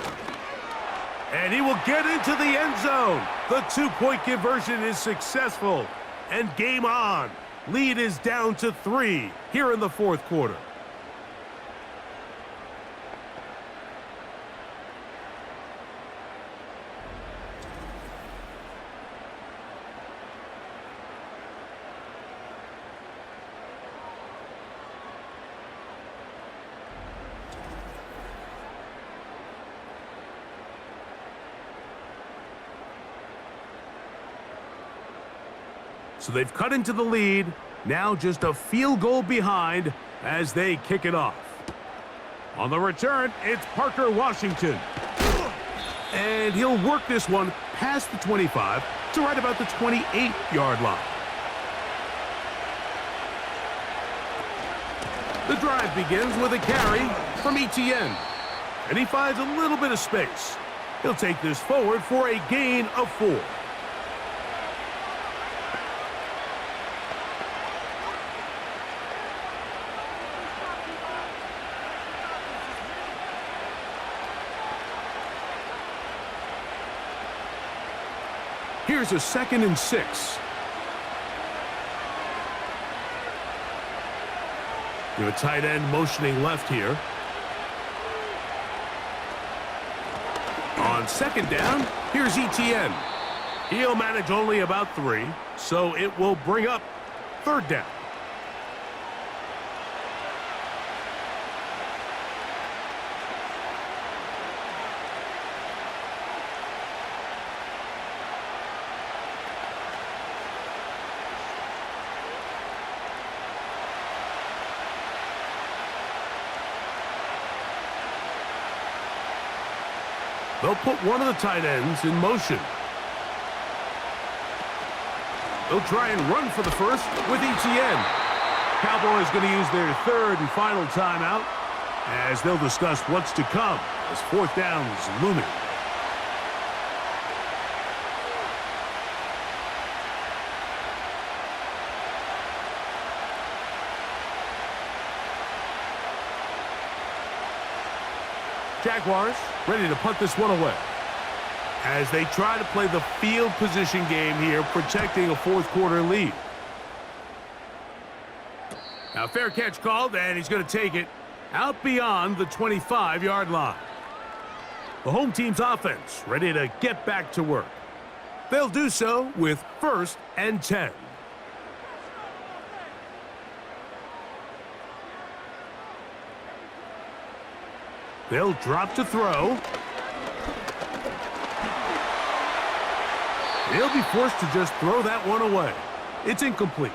And he will get into the end zone. The two-point conversion is successful. And game on. Lead is down to 3 here in the fourth quarter. So they've cut into the lead. Now just a field goal behind as they kick it off. On the return, it's Parker Washington. And he'll work this one past the 25 to right about the 28-yard line. The drive begins with a carry from ETN. And he finds a little bit of space. He'll take this forward for a gain of 4. Here's a 2nd and 6. You have a tight end motioning left here. On 2nd down, here's ETN. He'll manage only about 3, so it will bring up 3rd down. They'll put one of the tight ends in motion. They'll try and run for the first with ETN. Cowboys going to use their 3rd and final timeout as they'll discuss what's to come as 4th down is looming. Jaguars ready to punt this one away as they try to play the field position game here, protecting a fourth quarter lead. Now fair catch called, and he's going to take it out beyond the 25-yard line. The home team's offense ready to get back to work. They'll do so with 1st and 10. They'll drop to throw. He'll be forced to just throw that one away. It's incomplete.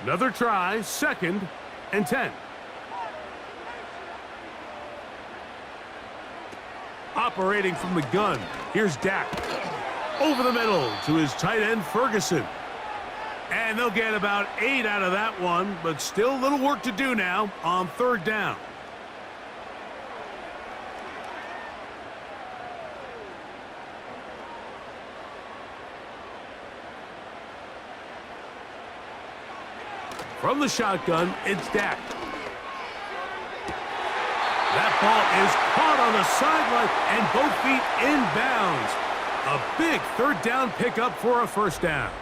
Another try, 2nd and 10. Operating from the gun, here's Dak. Over the middle to his tight end, Ferguson. And they'll get about 8 out of that one, but still a little work to do now on 3rd down. From the shotgun, it's Dak. That ball is caught on the sideline and both feet inbounds. A big 3rd down pickup for a 1st down.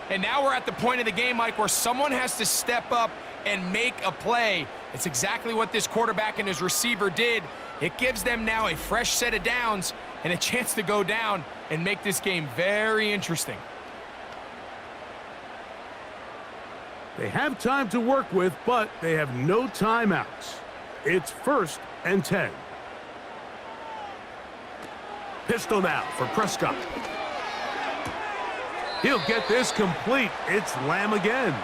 And now we're at the point of the game, Mike, where someone has to step up and make a play. It's exactly what this quarterback and his receiver did. It gives them now a fresh set of downs and a chance to go down and make this game very interesting. They have time to work with, but they have no timeouts. It's 1st and 10. Pistol now for Prescott. He'll get this complete. It's Lamb again.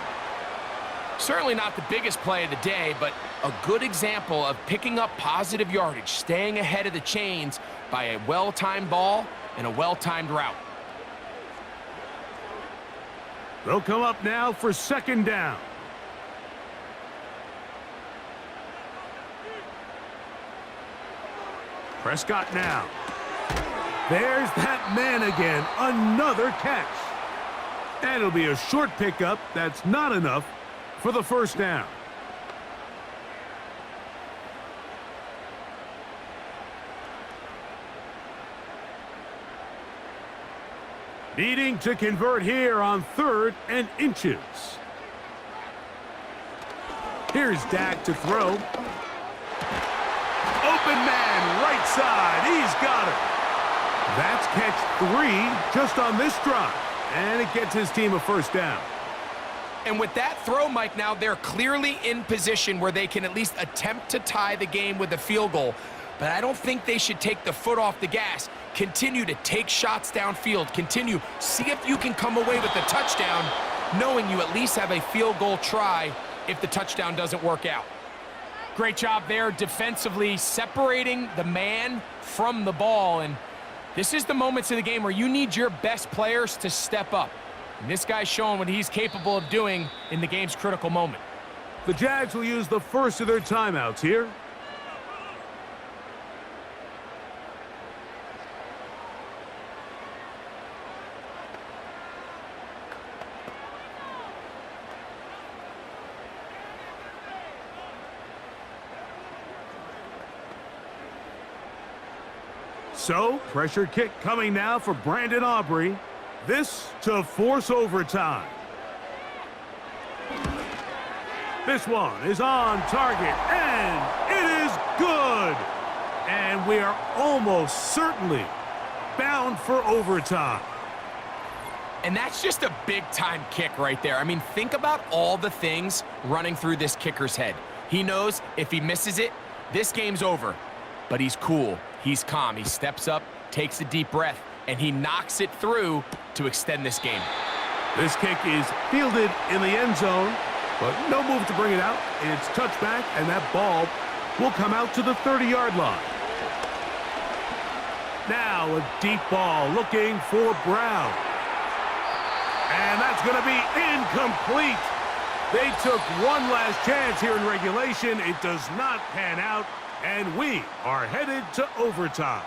Certainly not the biggest play of the day, but a good example of picking up positive yardage, staying ahead of the chains by a well-timed ball and a well-timed route. They'll come up now for 2nd down. Prescott now. There's that man again. Another catch. And it'll be a short pickup. That's not enough for the 1st down. Needing to convert here on 3rd and inches. Here's Dak to throw. Open man, right side. He's got it. That's catch 3 just on this drive. And it gets his team a 1st down. And with that throw, Mike, now they're clearly in position where they can at least attempt to tie the game with a field goal. But I don't think they should take the foot off the gas. Continue to take shots downfield. Continue. See if you can come away with the touchdown, knowing you at least have a field goal try if the touchdown doesn't work out. Great job there defensively, separating the man from the ball. And this is the moments of the game where you need your best players to step up. And this guy's showing what he's capable of doing in the game's critical moment. The Jags will use the first of their timeouts here. So, pressure kick coming now for Brandon Aubrey. This to force overtime. This one is on target, and it is good. And we are almost certainly bound for overtime. And that's just a big-time kick right there. I mean, think about all the things running through this kicker's head. He knows if he misses it, this game's over. But he's cool. He's calm. He steps up, takes a deep breath, and he knocks it through to extend this game. This kick is fielded in the end zone, but no move to bring it out. It's touchback, and that ball will come out to the 30-yard line. Now a deep ball looking for Brown. And that's going to be incomplete. They took one last chance here in regulation. It does not pan out, and we are headed to overtime.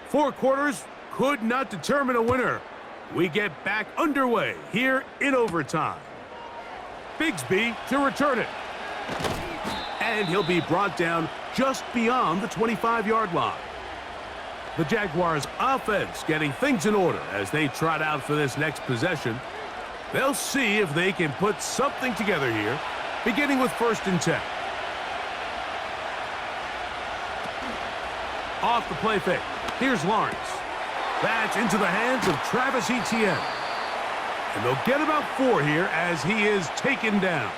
Four quarters could not determine a winner. We get back underway here in overtime. Bigsby to return it. And he'll be brought down just beyond the 25-yard line. The Jaguars offense getting things in order as they trot out for this next possession. They'll see if they can put something together here, beginning with 1st and 10. Off the play fake. Here's Lawrence. That's into the hands of Travis Etienne. And they'll get about 4 here as he is taken down.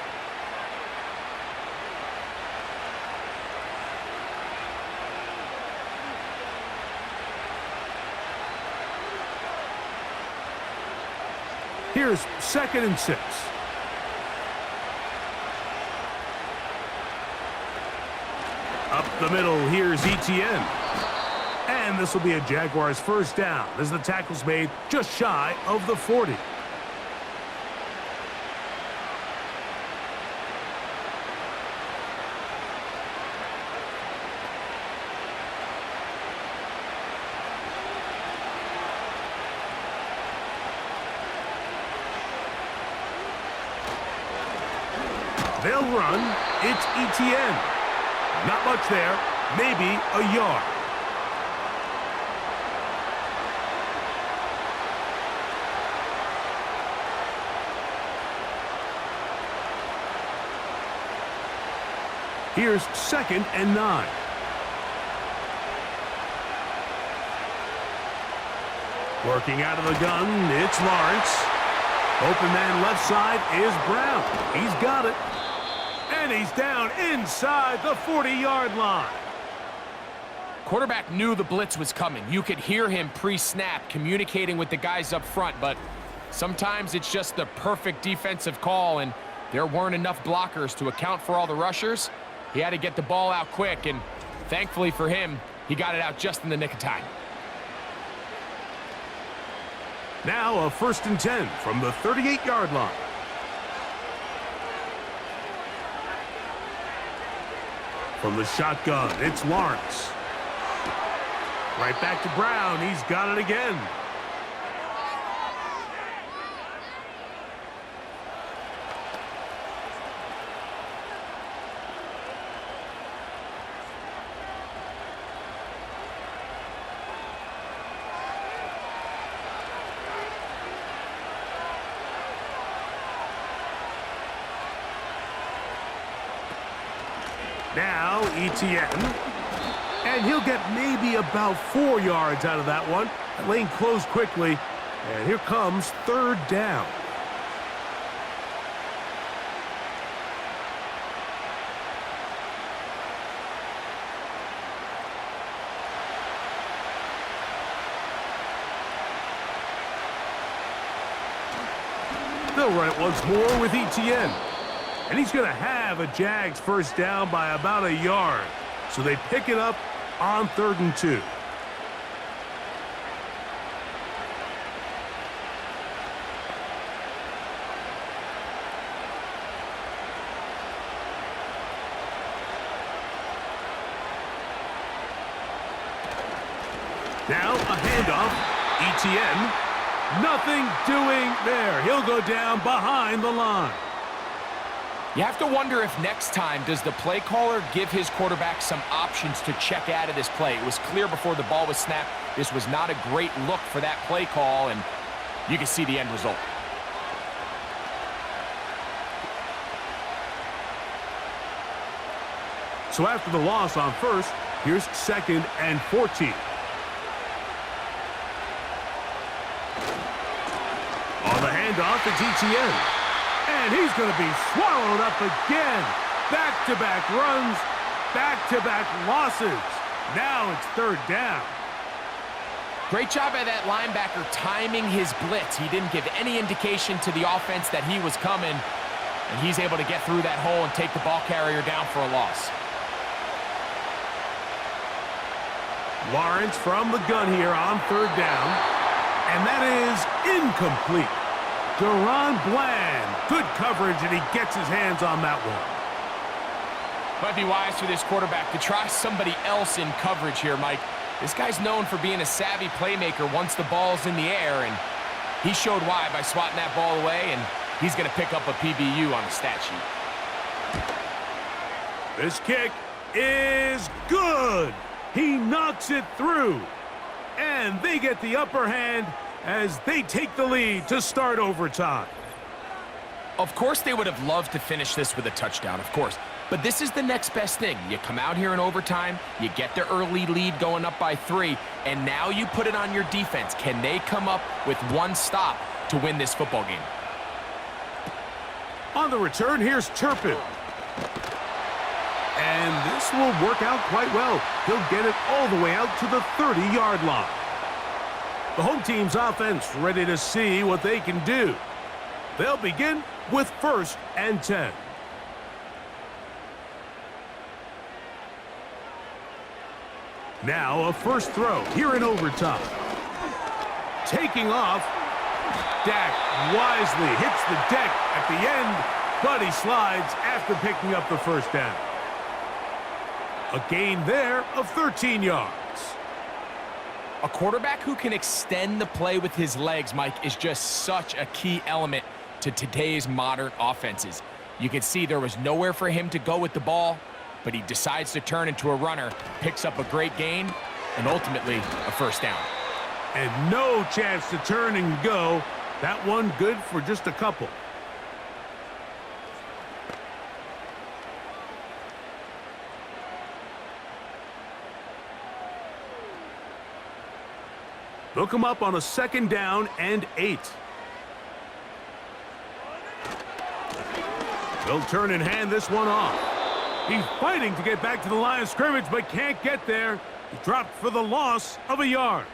Here's 2nd and 6. Up the middle, here's ETN. And this will be a Jaguars first down as the tackle's made just shy of the 40. They'll run. It's ETN. Not much there. Maybe a yard. Here's 2nd and 9. Working out of the gun, it's Lawrence. Open man left side is Brown. He's got it. And he's down inside the 40-yard line. Quarterback knew the blitz was coming. You could hear him pre-snap communicating with the guys up front, but sometimes it's just the perfect defensive call, and there weren't enough blockers to account for all the rushers. He had to get the ball out quick, and thankfully for him, he got it out just in the nick of time. Now a 1st and 10 from the 38-yard line. From the shotgun, it's Lawrence. Right back to Brown. He's got it again. Now ETN. And he'll get maybe about 4 yards out of that one. That lane closed quickly. And here comes 3rd down. They'll run it once more with ETN. And he's going to have a Jags first down by about a yard. So they pick it up on 3rd and 2. Now a handoff. ETN. Nothing doing there. He'll go down behind the line. You have to wonder if next time does the play caller give his quarterback some options to check out of this play. It was clear before the ball was snapped. This was not a great look for that play call, and you can see the end result. So after the loss on 1st, here's 2nd and 14. On the handoff, it's ETN. And he's going to be swallowed up again. Back-to-back runs, back-to-back losses. Now it's 3rd down. Great job by that linebacker timing his blitz. He didn't give any indication to the offense that he was coming, and he's able to get through that hole and take the ball carrier down for a loss. Lawrence from the gun here on 3rd down, and that is incomplete. Deron Bland, good coverage, and he gets his hands on that one. Might be wise for this quarterback to try somebody else in coverage here, Mike. This guy's known for being a savvy playmaker once the ball's in the air, and he showed why by swatting that ball away, and he's going to pick up a PBU on the stat sheet. This kick is good. He knocks it through, and they get the upper hand as they take the lead to start overtime. Of course they would have loved to finish this with a touchdown, of course. But this is the next best thing. You come out here in overtime, you get the early lead going up by 3, and now you put it on your defense. Can they come up with one stop to win this football game? On the return, here's Turpin. And this will work out quite well. He'll get it all the way out to the 30-yard line. The home team's offense ready to see what they can do. They'll begin with 1st and 10. Now a first throw here in overtime. Taking off, Dak wisely hits the deck at the end, but he slides after picking up the first down. A gain there of 13 yards. A quarterback who can extend the play with his legs, Mike, is just such a key element to today's modern offenses. You can see there was nowhere for him to go with the ball, but he decides to turn into a runner, picks up a great gain, and ultimately a first down. And no chance to turn and go. That one good for just a couple. Look him up on a 2nd down and 8. They'll turn and hand this one off. He's fighting to get back to the line of scrimmage, but can't get there. He dropped for the loss of a yard.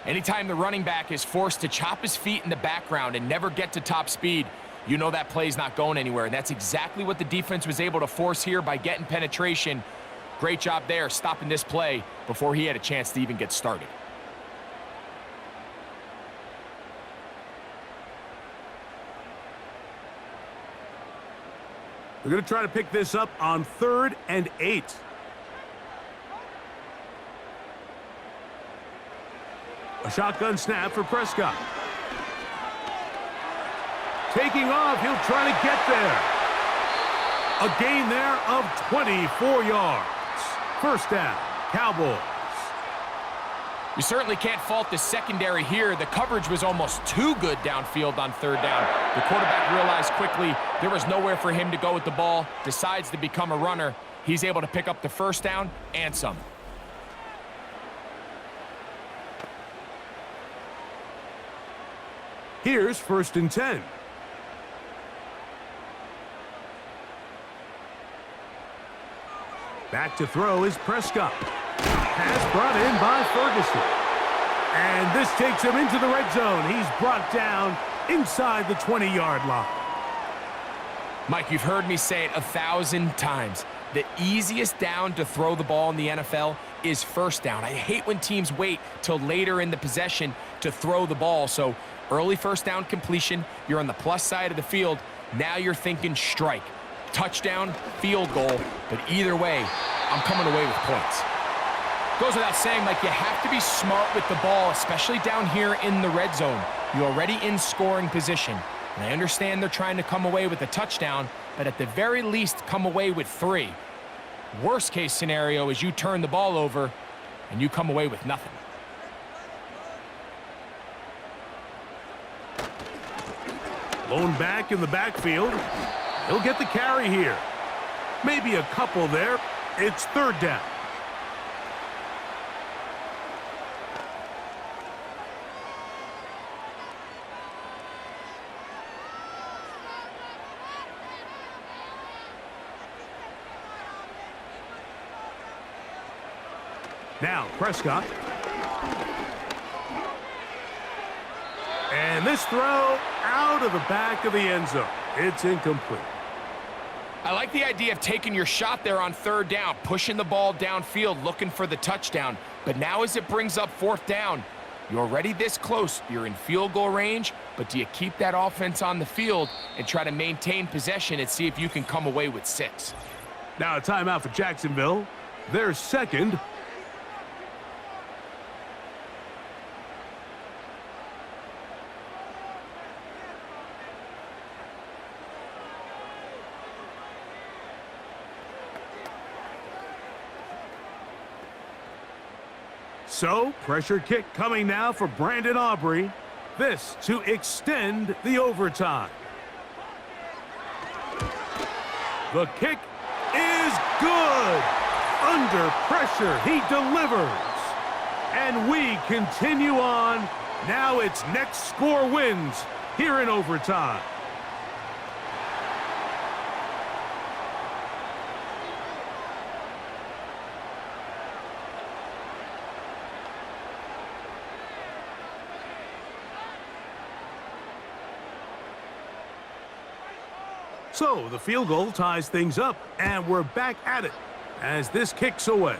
Anytime the running back is forced to chop his feet in the background and never get to top speed, you know that play's not going anywhere. And that's exactly what the defense was able to force here by getting penetration. Great job there, stopping this play before he had a chance to even get started. They're going to try to pick this up on 3rd and 8. A shotgun snap for Prescott. Taking off, he'll try to get there. A gain there of 24 yards. First down, Cowboys. You certainly can't fault the secondary here. The coverage was almost too good downfield on 3rd down. The quarterback realized quickly there was nowhere for him to go with the ball, decides to become a runner. He's able to pick up the first down and some. Here's 1st and 10. Back to throw is Prescott. Pass brought in by Ferguson. And this takes him into the red zone. He's brought down inside the 20-yard line. Mike, you've heard me say it 1,000 times. The easiest down to throw the ball in the NFL is first down. I hate when teams wait till later in the possession to throw the ball. So early first down completion, you're on the plus side of the field. Now you're thinking strike, touchdown, field goal. But either way, I'm coming away with points. Goes without saying, Mike, you have to be smart with the ball, especially down here in the red zone. You're already in scoring position. And I understand they're trying to come away with a touchdown, but at the very least, come away with 3. Worst case scenario is you turn the ball over and you come away with nothing. Lone back in the backfield. He'll get the carry here. Maybe a couple there. It's 3rd down. Now, Prescott. And this throw out of the back of the end zone. It's incomplete. I like the idea of taking your shot there on 3rd down, pushing the ball downfield, looking for the touchdown. But now as it brings up 4th down, you're already this close. You're in field goal range, but do you keep that offense on the field and try to maintain possession and see if you can come away with 6? Now a timeout for Jacksonville. Their 2nd. So, pressure kick coming now for Brandon Aubrey. This to extend the overtime. The kick is good. Under pressure, he delivers. And we continue on. Now it's next score wins here in overtime. So the field goal ties things up, and we're back at it as this kicks away.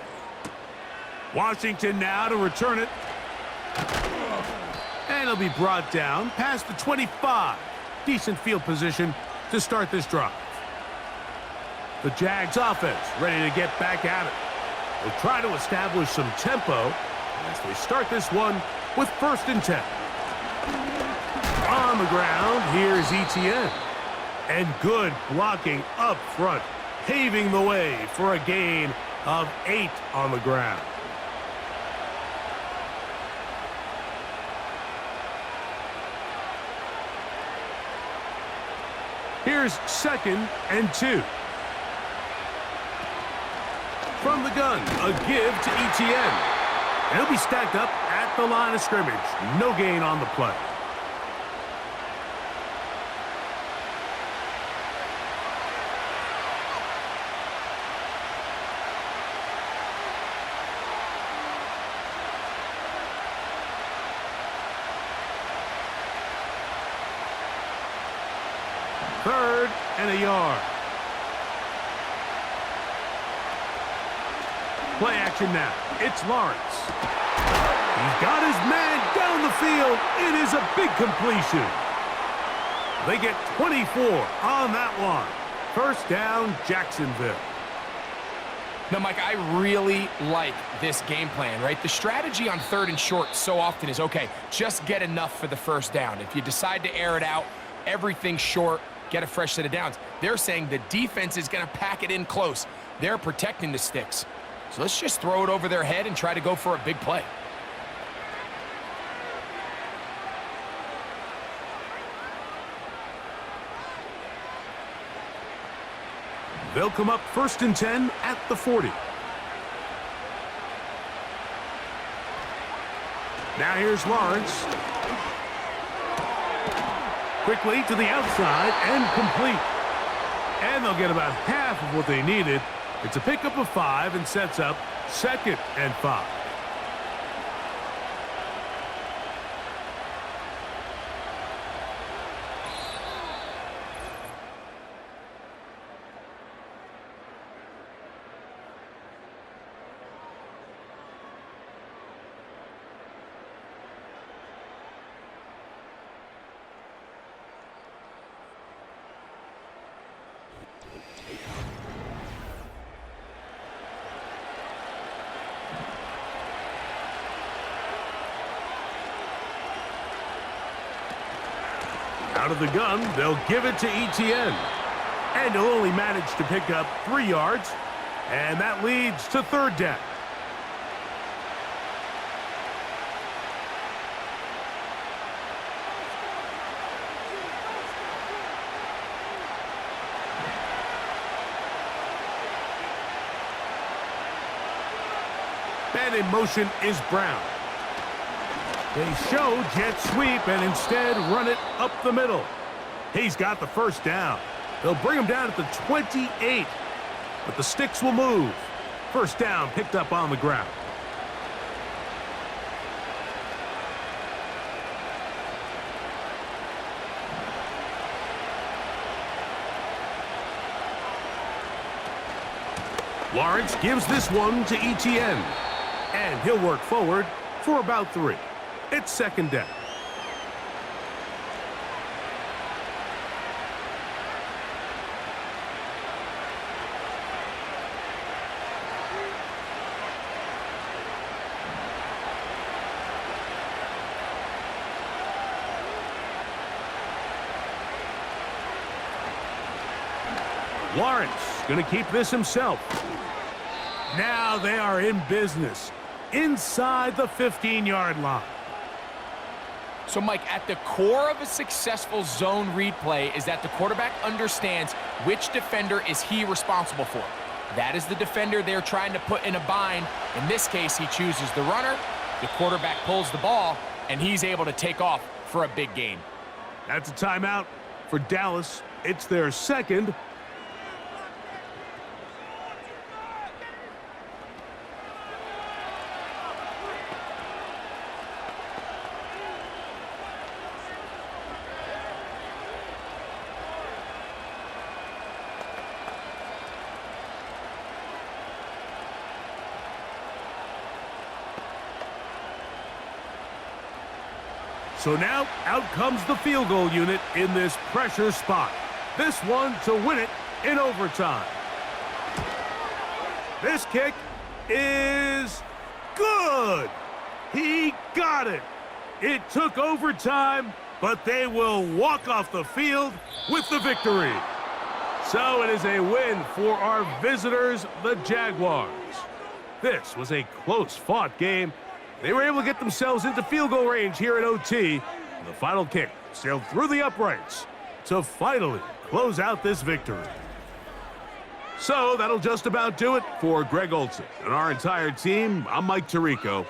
Washington now to return it. And it'll be brought down past the 25. Decent field position to start this drive. The Jags offense ready to get back at it. They'll try to establish some tempo as they start this one with 1st and 10. On the ground, here's ETN. And good blocking up front, paving the way for a gain of 8 on the ground. Here's 2nd and 2. From the gun, a give to ETN. And he'll be stacked up at the line of scrimmage. No gain on the play. Third and a yard. Play action now. It's Lawrence. He's got his man down the field. It is a big completion. They get 24 on that one. 1st down, Jacksonville. Now, Mike, I really like this game plan, right? The strategy on 3rd and short so often is, okay, just get enough for the 1st down. If you decide to air it out, everything short, get a fresh set of downs. They're saying the defense is going to pack it in close. They're protecting the sticks. So let's just throw it over their head and try to go for a big play. They'll come up 1st and 10 at the 40. Now here's Lawrence. Quickly to the outside and complete. And they'll get about half of what they needed. It's a pickup of 5 and sets up 2nd and 5. Out of the gun, they'll give it to ETN. And he'll only manage to pick up 3 yards. And that leads to 3rd down. And in motion is Brown. They show jet sweep and instead run it up the middle. He's got the 1st down. They'll bring him down at the 28, but the sticks will move. 1st down picked up on the ground. Lawrence gives this one to ETN, and he'll work forward for about 3. It's 2nd down. Lawrence going to keep this himself. Now they are in business inside the 15-yard line. So, Mike, at the core of a successful zone read play is that the quarterback understands which defender is he responsible for. That is the defender they're trying to put in a bind. In this case, he chooses the runner, the quarterback pulls the ball, and he's able to take off for a big gain. That's a timeout for Dallas. It's their 2nd. So now, out comes the field goal unit in this pressure spot. This one to win it in overtime. This kick is good. He got it. It took overtime, but they will walk off the field with the victory. So it is a win for our visitors, the Jaguars. This was a close-fought game. They were able to get themselves into field goal range here at OT. And the final kick sailed through the uprights to finally close out this victory. So that'll just about do it for Greg Olson and our entire team. I'm Mike Tirico.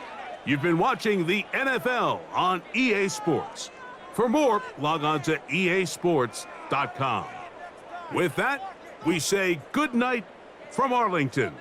You've been watching the NFL on EA Sports. For more, log on to easports.com. With that, we say good night from Arlington.